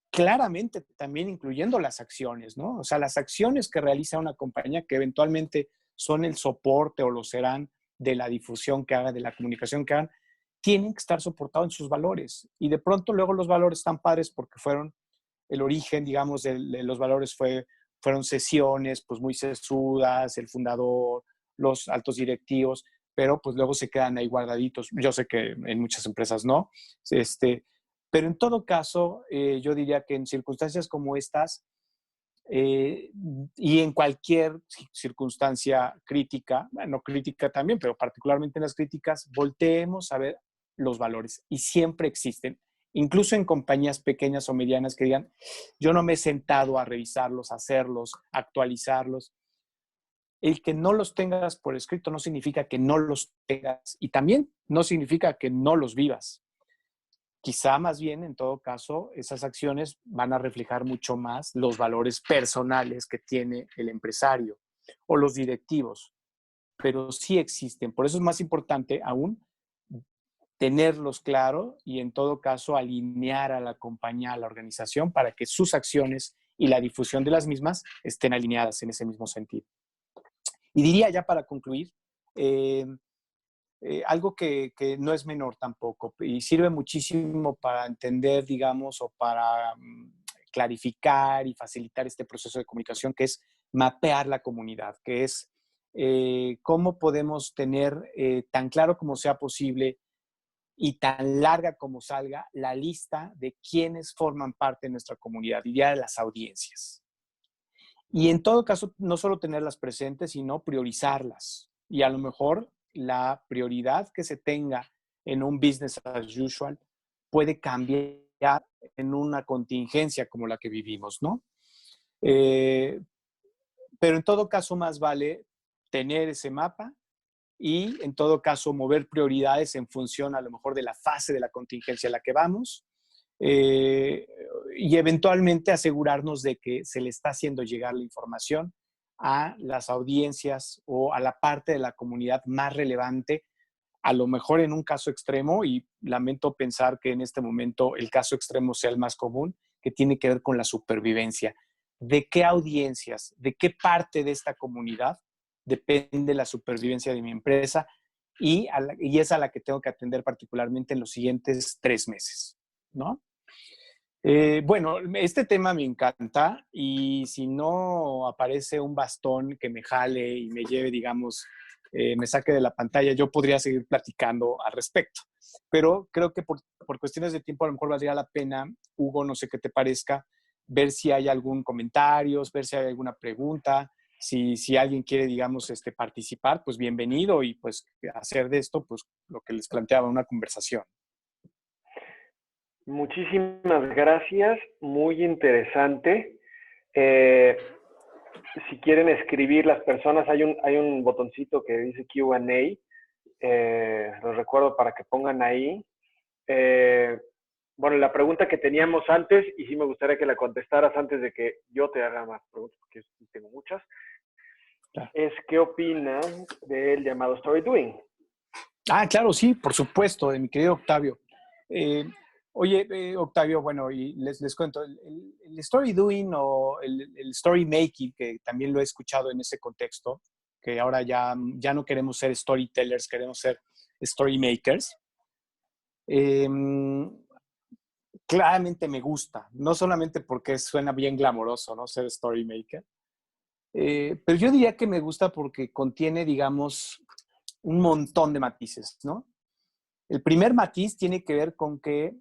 Claramente también incluyendo las acciones, ¿no? O sea, las acciones que realiza una compañía que eventualmente son el soporte o lo serán de la difusión que haga, de la comunicación que hagan, tienen que estar soportados en sus valores. Y de pronto luego los valores están padres porque fueron el origen, digamos, de los valores fueron sesiones pues muy sesudas, el fundador, los altos directivos, pero pues luego se quedan ahí guardaditos. Yo sé que en muchas empresas no, pero en todo caso, yo diría que en circunstancias como estas y en cualquier circunstancia crítica, bueno, crítica también, pero particularmente en las críticas, volteemos a ver los valores y siempre existen. Incluso en compañías pequeñas o medianas que digan, yo no me he sentado a revisarlos, a hacerlos, a actualizarlos. El que no los tengas por escrito no significa que no los tengas y también no significa que no los vivas. Quizá más bien, en todo caso, esas acciones van a reflejar mucho más los valores personales que tiene el empresario o los directivos, pero sí existen. Por eso es más importante aún tenerlos claro y en todo caso alinear a la compañía, a la organización, para que sus acciones y la difusión de las mismas estén alineadas en ese mismo sentido. Y diría ya para concluir, algo que no es menor tampoco y sirve muchísimo para entender, digamos, o para clarificar y facilitar este proceso de comunicación, que es mapear la comunidad, que es cómo podemos tener tan claro como sea posible y tan larga como salga la lista de quienes forman parte de nuestra comunidad, diría de las audiencias. Y en todo caso, no solo tenerlas presentes, sino priorizarlas. Y a lo mejor la prioridad que se tenga en un business as usual puede cambiar en una contingencia como la que vivimos, ¿no? Pero en todo caso, más vale tener ese mapa y en todo caso mover prioridades en función a lo mejor de la fase de la contingencia a la que vamos eh, y eventualmente asegurarnos de que se le está haciendo llegar la información a las audiencias o a la parte de la comunidad más relevante, a lo mejor en un caso extremo, y lamento pensar que en este momento el caso extremo sea el más común, que tiene que ver con la supervivencia. ¿De qué audiencias, de qué parte de esta comunidad depende la supervivencia de mi empresa? Y es a la que tengo que atender particularmente en los siguientes 3 meses, ¿no? Bueno, este tema me encanta y si no aparece un bastón que me jale y me lleve, digamos, me saque de la pantalla, yo podría seguir platicando al respecto. Pero creo que por cuestiones de tiempo a lo mejor valdría la pena, Hugo, no sé qué te parezca, ver si hay algún comentario, ver si hay alguna pregunta, si alguien quiere, digamos, participar, pues bienvenido y pues hacer de esto, pues lo que les planteaba, una conversación. Muchísimas gracias, muy interesante. Eh, si quieren escribir las personas, hay un botoncito que dice Q&A. Los recuerdo para que pongan ahí. Bueno, la pregunta que teníamos antes, y sí me gustaría que la contestaras antes de que yo te haga más preguntas, porque yo tengo muchas, es ¿qué opinan del llamado Story Doing? Ah, claro, sí, por supuesto, de mi querido Octavio. Oye, Octavio, bueno, y les cuento, el story doing o el story making, que también lo he escuchado en ese contexto, que ahora ya no queremos ser storytellers, queremos ser story makers. claramente me gusta, no solamente porque suena bien glamoroso, ¿no? Ser story maker, pero yo diría que me gusta porque contiene, digamos, un montón de matices, ¿no? El primer matiz tiene que ver con que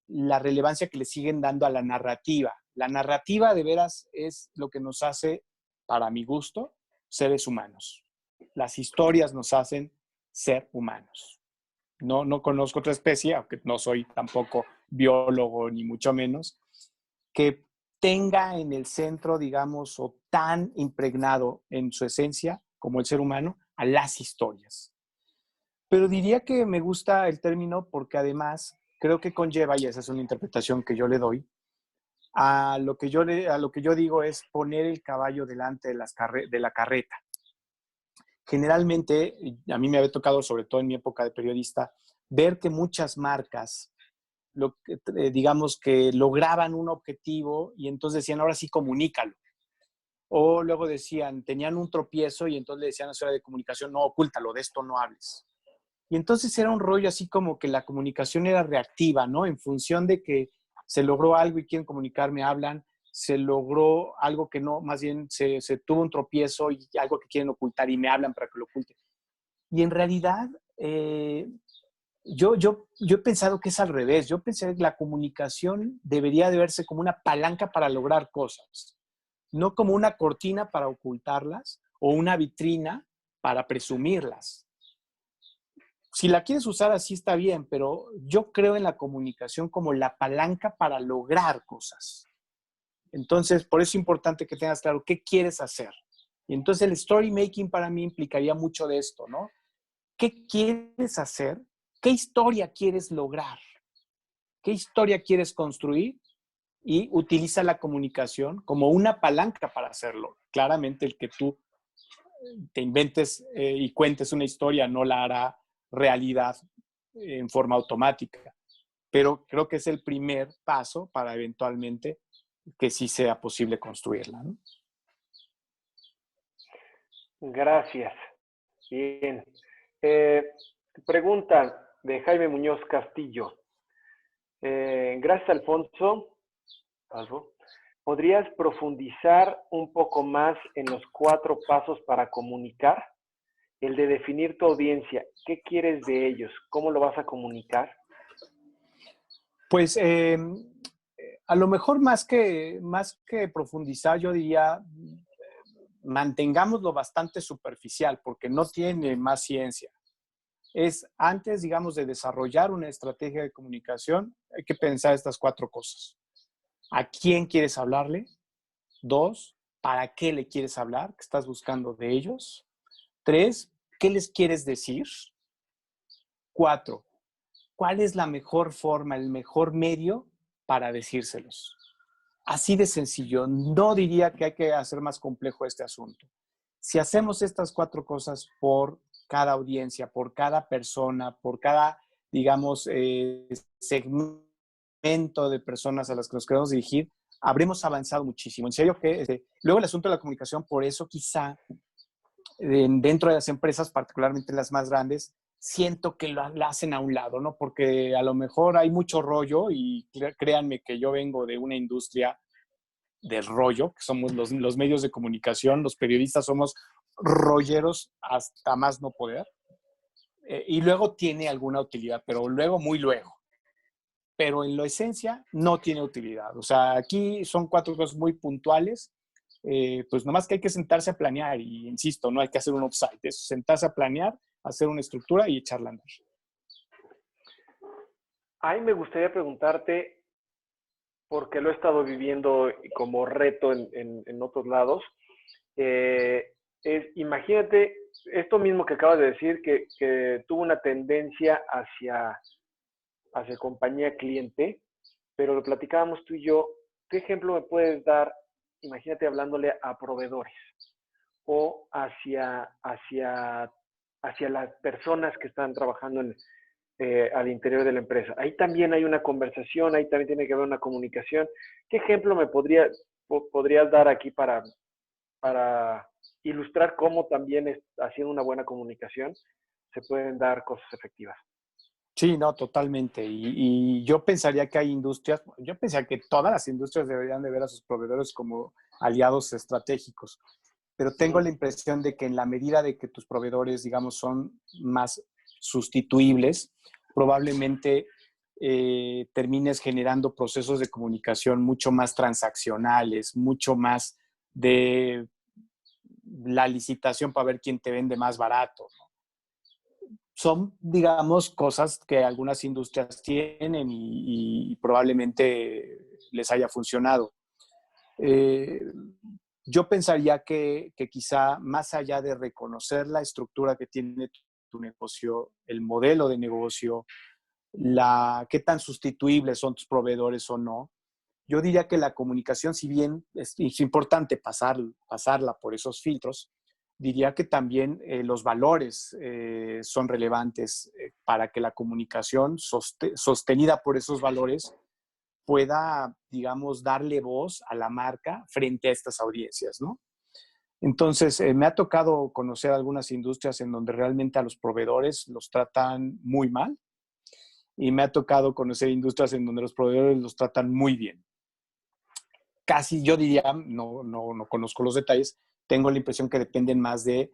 la relevancia que le siguen dando a la narrativa. La narrativa de veras es lo que nos hace, para mi gusto, seres humanos. Las historias nos hacen ser humanos. No conozco otra especie, aunque no soy tampoco biólogo ni mucho menos, que tenga en el centro, digamos, o tan impregnado en su esencia como el ser humano a las historias. Pero diría que me gusta el término porque además creo que conlleva, y esa es una interpretación que yo le doy, a lo que yo digo es poner el caballo delante de la carreta. Generalmente, a mí me había tocado, sobre todo en mi época de periodista, ver que muchas marcas, digamos que lograban un objetivo y entonces decían, ahora sí comunícalo. O luego decían, tenían un tropiezo y entonces le decían a su área de comunicación, no, ocúltalo, de esto no hables. Y entonces era un rollo así como que la comunicación era reactiva, ¿no? En función de que se logró algo y quieren comunicar, me hablan, se logró algo que no, más bien se tuvo un tropiezo y algo que quieren ocultar y me hablan para que lo oculte. Y en realidad, yo he pensado que es al revés. Yo pensé que la comunicación debería de verse como una palanca para lograr cosas, no como una cortina para ocultarlas o una vitrina para presumirlas. Si la quieres usar así está bien, pero yo creo en la comunicación como la palanca para lograr cosas. Entonces, por eso es importante que tengas claro qué quieres hacer. Y entonces el story making para mí implicaría mucho de esto, ¿no? ¿Qué quieres hacer? ¿Qué historia quieres lograr? ¿Qué historia quieres construir? Y utiliza la comunicación como una palanca para hacerlo. Claramente el que tú te inventes y cuentes una historia no la hará realidad en forma automática, pero creo que es el primer paso para eventualmente que sí sea posible construirla, ¿no? Gracias. Bien. Pregunta de Jaime Muñoz Castillo. Gracias, Alfonso. ¿Podrías profundizar un poco más en los 4 pasos para comunicar? El de definir tu audiencia. ¿Qué quieres de ellos? ¿Cómo lo vas a comunicar? Pues a lo mejor más que profundizar, yo diría, mantengámoslo bastante superficial, porque no tiene más ciencia. Es antes, digamos, de desarrollar una estrategia de comunicación, hay que pensar estas 4 cosas. ¿A quién quieres hablarle? 2, ¿para qué le quieres hablar? ¿Qué estás buscando de ellos? 3, ¿qué les quieres decir? 4, ¿cuál es la mejor forma, el mejor medio para decírselos? Así de sencillo. No diría que hay que hacer más complejo este asunto. Si hacemos estas 4 cosas por cada audiencia, por cada persona, por cada, digamos, segmento de personas a las que nos queremos dirigir, habremos avanzado muchísimo. En serio que luego el asunto de la comunicación, por eso quizá dentro de las empresas, particularmente las más grandes, siento que la hacen a un lado, ¿no? Porque a lo mejor hay mucho rollo y créanme que yo vengo de una industria de rollo, que somos los medios de comunicación, los periodistas somos rolleros hasta más no poder. Y luego tiene alguna utilidad, pero luego, muy luego. Pero en la esencia no tiene utilidad. O sea, aquí son 4 cosas muy puntuales. Pues nomás que hay que sentarse a planear y insisto, no hay que hacer un offsite, es sentarse a planear, hacer una estructura y echarla a andar. Ahí me gustaría preguntarte, porque lo he estado viviendo como reto en otros lados, imagínate esto mismo que acabas de decir, que tuvo una tendencia hacia compañía cliente, pero lo platicábamos tú y yo. ¿Qué ejemplo me puedes dar? Imagínate hablándole a proveedores o hacia las personas que están trabajando al interior de la empresa. Ahí también hay una conversación, ahí también tiene que haber una comunicación. ¿Qué ejemplo me podrías dar aquí para ilustrar cómo también haciendo una buena comunicación se pueden dar cosas efectivas? Sí, no, totalmente. Y yo pensaría que hay industrias, yo pensaría que todas las industrias deberían de ver a sus proveedores como aliados estratégicos, pero tengo la Ujú. impresión de que en la medida de que tus proveedores, digamos, son más sustituibles, probablemente termines generando procesos de comunicación mucho más transaccionales, mucho más de la licitación para ver quién te vende más barato. Son, digamos, cosas que algunas industrias tienen y probablemente les haya funcionado. Eh, yo pensaría que quizá más allá de reconocer la estructura que tiene tu negocio, el modelo de negocio, qué tan sustituibles son tus proveedores o no, yo diría que la comunicación, si bien es importante pasarla por esos filtros, diría que también los valores son relevantes para que la comunicación sostenida por esos valores pueda, digamos, darle voz a la marca frente a estas audiencias, ¿no? Entonces, me ha tocado conocer algunas industrias en donde realmente a los proveedores los tratan muy mal y me ha tocado conocer industrias en donde los proveedores los tratan muy bien. Casi yo diría, no conozco los detalles, tengo la impresión que dependen más de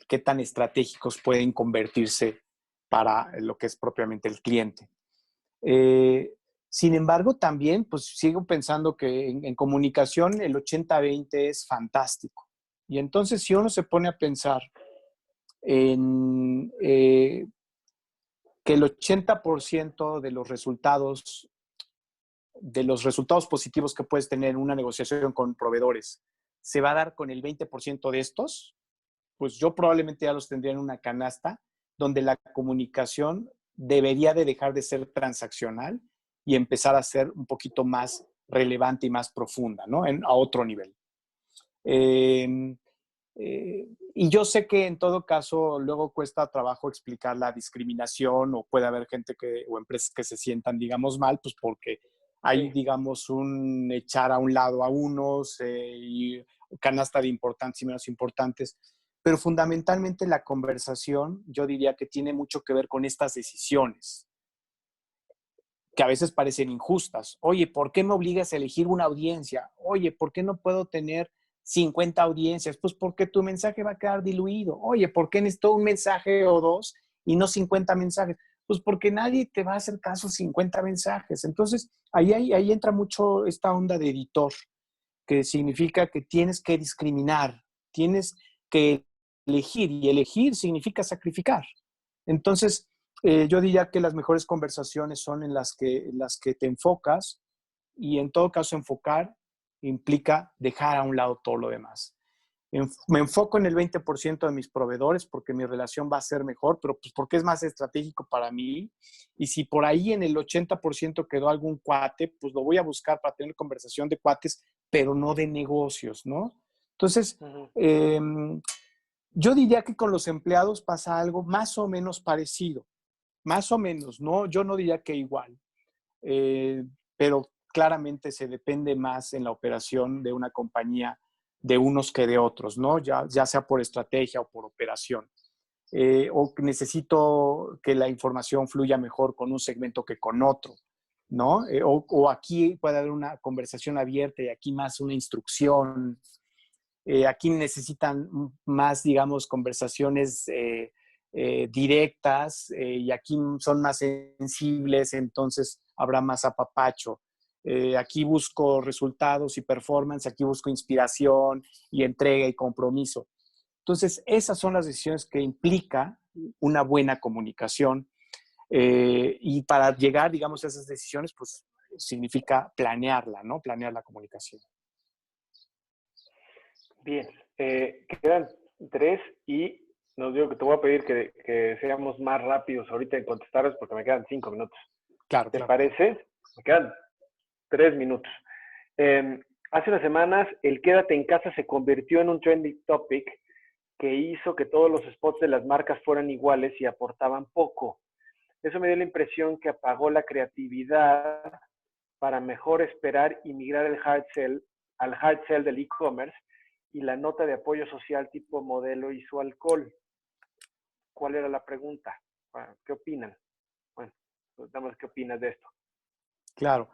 qué tan estratégicos pueden convertirse para lo que es propiamente el cliente. Eh, Sin embargo, también pues sigo pensando que en comunicación el 80-20 es fantástico. Y entonces si uno se pone a pensar en que el 80% de los resultados positivos que puedes tener en una negociación con proveedores se va a dar con el 20% de estos, pues yo probablemente ya los tendría en una canasta donde la comunicación debería de dejar de ser transaccional y empezar a ser un poquito más relevante y más profunda, ¿no? A otro nivel. Eh, y yo sé que en todo caso luego cuesta trabajo explicar la discriminación o puede haber gente o empresas que se sientan, digamos, mal, pues porque hay, Sí, digamos, un echar a un lado a unos y canasta de importantes y menos importantes. Pero fundamentalmente la conversación, yo diría que tiene mucho que ver con estas decisiones que a veces parecen injustas. Oye, ¿por qué me obligas a elegir una audiencia? Oye, ¿por qué no puedo tener 50 audiencias? Pues porque tu mensaje va a quedar diluido. Oye, ¿por qué necesito un mensaje o dos y no 50 mensajes? Pues porque nadie te va a hacer caso 50 mensajes. Entonces, ahí entra mucho esta onda de editor, que significa que tienes que discriminar, tienes que elegir, y elegir significa sacrificar. Entonces, yo diría que las mejores conversaciones son en las que te enfocas y en todo caso enfocar implica dejar a un lado todo lo demás. Me enfoco en el 20% de mis proveedores porque mi relación va a ser mejor, pero pues porque es más estratégico para mí. Y si por ahí en el 80% quedó algún cuate, pues lo voy a buscar para tener conversación de cuates, pero no de negocios, ¿no? Entonces, ujú, eh, yo diría que con los empleados pasa algo más o menos parecido, más o menos, ¿no? Yo no diría que igual, eh, pero claramente se depende más en la operación de una compañía de unos que de otros, ¿no? Ya sea por estrategia o por operación. O necesito que la información fluya mejor con un segmento que con otro, ¿no? O aquí puede haber una conversación abierta y aquí más una instrucción. Aquí necesitan más, digamos, conversaciones directas y aquí son más sensibles, entonces habrá más apapacho. Aquí busco resultados y performance, aquí busco inspiración y entrega y compromiso. Entonces, esas son las decisiones que implica una buena comunicación y para llegar, digamos, a esas decisiones, pues significa planearla, ¿no? Planear la comunicación. bien. Quedan tres y nos digo que te voy a pedir que seamos más rápidos ahorita en contestarles porque me quedan 5 minutos. Claro, ¿Te claro. parece? Me quedan 3 minutos. Hace unas semanas el quédate en casa se convirtió en un trending topic que hizo que todos los spots de las marcas fueran iguales y aportaban poco. Eso me dio la impresión que apagó la creatividad para mejor esperar y migrar al hard sell del e-commerce y la nota de apoyo social tipo modelo y su alcohol. ¿Cuál era la pregunta? ¿Qué opinan? Bueno. Pues, nada más, ¿qué opinas de esto? Claro.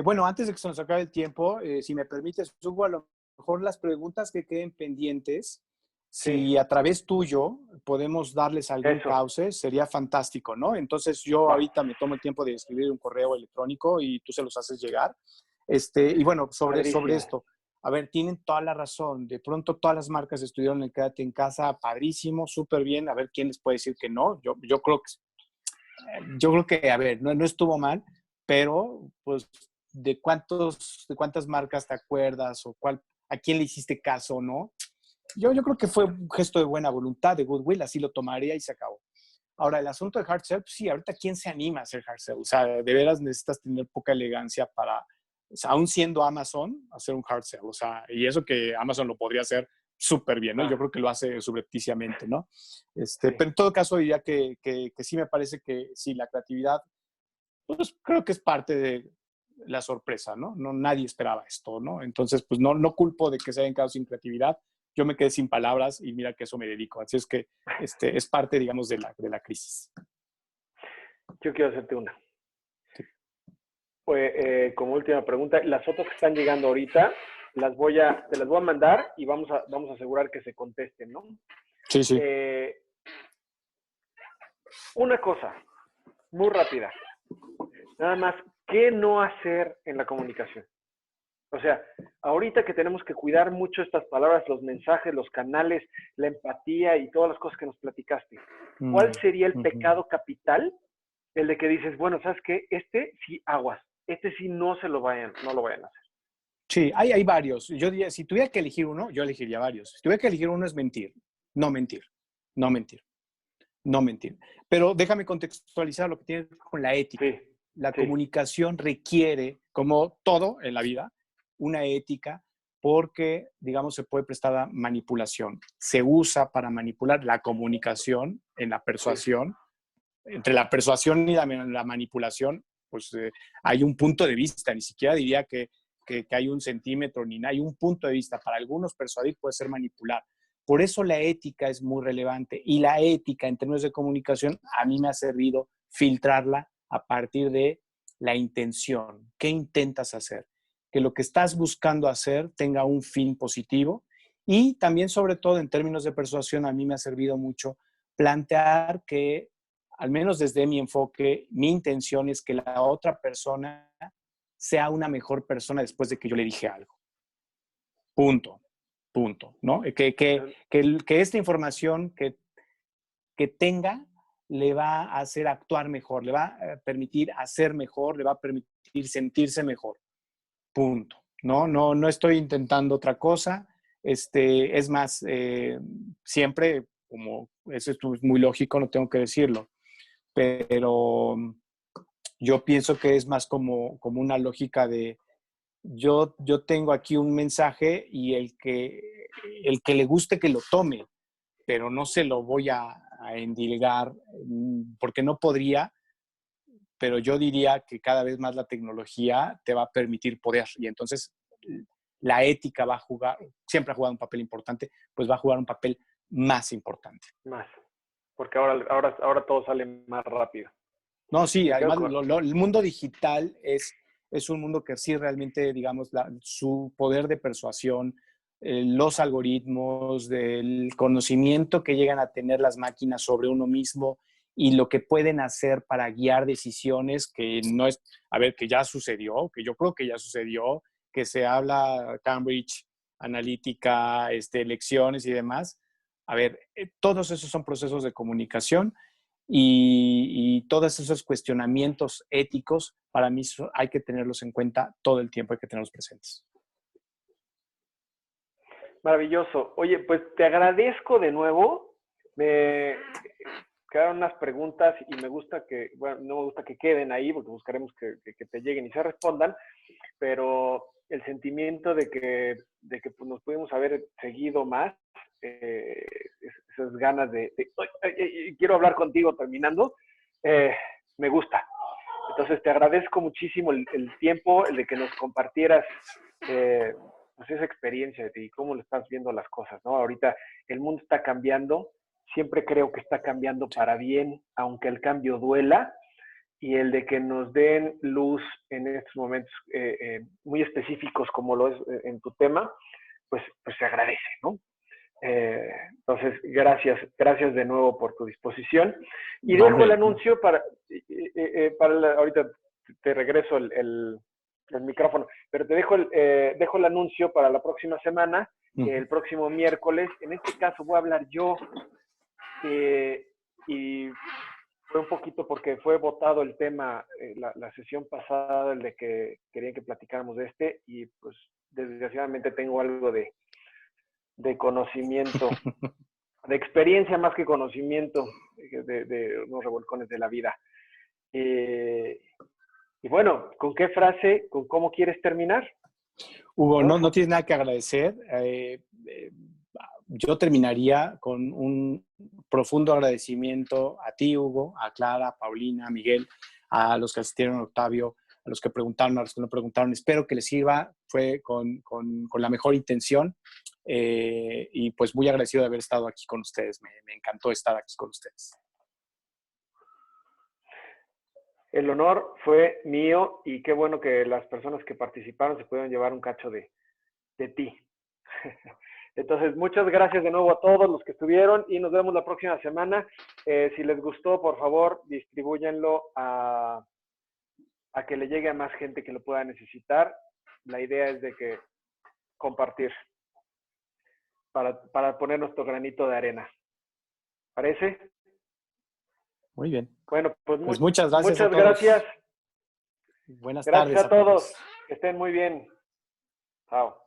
Bueno, antes de que se nos acabe el tiempo, si me permites, Hugo, a lo mejor las preguntas que queden pendientes, Sí, si a través tuyo podemos darles algún eso, cauce, sería fantástico, ¿no? Entonces yo va, ahorita me tomo el tiempo de escribir un correo electrónico y tú se los haces llegar. Y bueno, sobre padrísimo. esto, a ver, tienen toda la razón. De pronto todas las marcas estuvieron en Quédate en Casa, padrísimo, súper bien. A ver quién les puede decir que no. Yo creo que, a ver, no estuvo mal, pero pues de cuántas marcas te acuerdas o a quién le hiciste caso, ¿no? Yo creo que fue un gesto de buena voluntad, de goodwill, así lo tomaría y se acabó. Ahora, el asunto de hard sell, pues sí, ahorita ¿quién se anima a hacer hard sell? O sea, de veras necesitas tener poca elegancia para, o sea, aún siendo Amazon, hacer un hard sell. O sea, y eso que Amazon lo podría hacer súper bien, ¿no? Yo Ah, creo que lo hace subrepticiamente, ¿no? sí. Pero en todo caso diría que sí me parece que sí, la creatividad, pues creo que es parte de la sorpresa, ¿no? No, nadie esperaba esto, ¿no? Entonces, pues no culpo de que se hayan quedado sin creatividad. Yo me quedé sin palabras y mira que eso me dedico. Así es que es parte, digamos, de la crisis. Yo quiero hacerte una. Pues, como última pregunta, las fotos que están llegando ahorita, te las voy a mandar y vamos a asegurar que se contesten, ¿no? Sí, sí. Eh, una cosa, muy rápida. Nada más, ¿qué no hacer en la comunicación? O sea, ahorita que tenemos que cuidar mucho estas palabras, los mensajes, los canales, la empatía y todas las cosas que nos platicaste, ¿cuál sería el pecado capital? El de que dices, bueno, ¿sabes qué? Este sí aguas, este sí no lo vayan a hacer. Sí, hay varios. Yo diría, si tuviera que elegir uno, yo elegiría varios. Si tuviera que elegir uno es mentir, no mentir, no mentir, no mentir. Pero déjame contextualizar lo que tiene que ver con la ética. Sí, La sí, comunicación requiere, como todo en la vida, una ética porque, digamos, se puede prestar a manipulación. Se usa para manipular la comunicación en la sí. persuasión. Entre la persuasión y la manipulación, pues hay un punto de vista, ni siquiera diría que hay un centímetro, ni nada, hay un punto de vista. Para algunos persuadir puede ser manipular. Por eso la ética es muy relevante y la ética en términos de comunicación a mí me ha servido filtrarla a partir de la intención. ¿Qué intentas hacer? Que lo que estás buscando hacer tenga un fin positivo y también sobre todo en términos de persuasión a mí me ha servido mucho plantear que al menos desde mi enfoque, mi intención es que la otra persona sea una mejor persona después de que yo le dije algo. Punto, punto, ¿no? Que esta información que tenga le va a hacer actuar mejor, le va a permitir hacer mejor, le va a permitir sentirse mejor. Punto. No estoy intentando otra cosa. Es más, siempre, como eso es muy lógico, no tengo que decirlo, pero yo pienso que es más como una lógica de yo tengo aquí un mensaje y el que le guste que lo tome, pero no se lo voy a endilgar porque no podría, pero yo diría que cada vez más la tecnología te va a permitir poder y entonces la ética va a jugar, siempre ha jugado un papel importante, pues va a jugar un papel más importante. Más. Porque ahora todo sale más rápido. No, sí, Me quedo además con... el mundo digital es un mundo que sí realmente, digamos, su poder de persuasión, los algoritmos, del conocimiento que llegan a tener las máquinas sobre uno mismo y lo que pueden hacer para guiar decisiones que no es, a ver, que ya sucedió, que yo creo que ya sucedió, que se habla Cambridge Analytica, elecciones y demás. A ver, todos esos son procesos de comunicación y todos esos cuestionamientos éticos, para mí hay que tenerlos en cuenta todo el tiempo, hay que tenerlos presentes. Maravilloso. Oye, pues te agradezco de nuevo. Me quedaron unas preguntas y me gusta que, bueno, no me gusta que queden ahí porque buscaremos que te lleguen y se respondan, pero el sentimiento de que pues, nos pudimos haber seguido más, esas ganas quiero hablar contigo terminando, me gusta. Entonces te agradezco muchísimo el tiempo, el de que nos compartieras pues esa experiencia de ti y cómo lo estás viendo las cosas, ¿no? Ahorita el mundo está cambiando, siempre creo que está cambiando para bien, aunque el cambio duela, y el de que nos den luz en estos momentos muy específicos como lo es en tu tema, pues se agradece, ¿no? Entonces, gracias de nuevo por tu disposición. Y dejo el anuncio ahorita te regreso el micrófono, pero te dejo el anuncio para la próxima semana, el próximo miércoles. En este caso voy a hablar yo, y fue un poquito porque fue votado el tema la sesión pasada, el de que querían que platicáramos de este, y pues desgraciadamente tengo algo de conocimiento, de experiencia más que conocimiento de unos revolcones de la vida. Y bueno, ¿con qué frase, con cómo quieres terminar? Hugo, no tienes nada que agradecer. Yo terminaría con un profundo agradecimiento a ti, Hugo, a Clara, a Paulina, a Miguel, a los que asistieron, a Octavio, a los que preguntaron, a los que no preguntaron. Espero que les sirva. Fue con la mejor intención. Y pues muy agradecido de haber estado aquí con ustedes. Me encantó estar aquí con ustedes. El honor fue mío y qué bueno que las personas que participaron se pudieron llevar un cacho de ti. Entonces, muchas gracias de nuevo a todos los que estuvieron y nos vemos la próxima semana. Si les gustó, por favor, distribúyanlo a que le llegue a más gente que lo pueda necesitar. La idea es de que compartir para poner nuestro granito de arena. ¿Parece? Muy bien. Bueno, pues muchas gracias a todos. Gracias. Buenas tardes Gracias a todos. Que estén muy bien. Chao.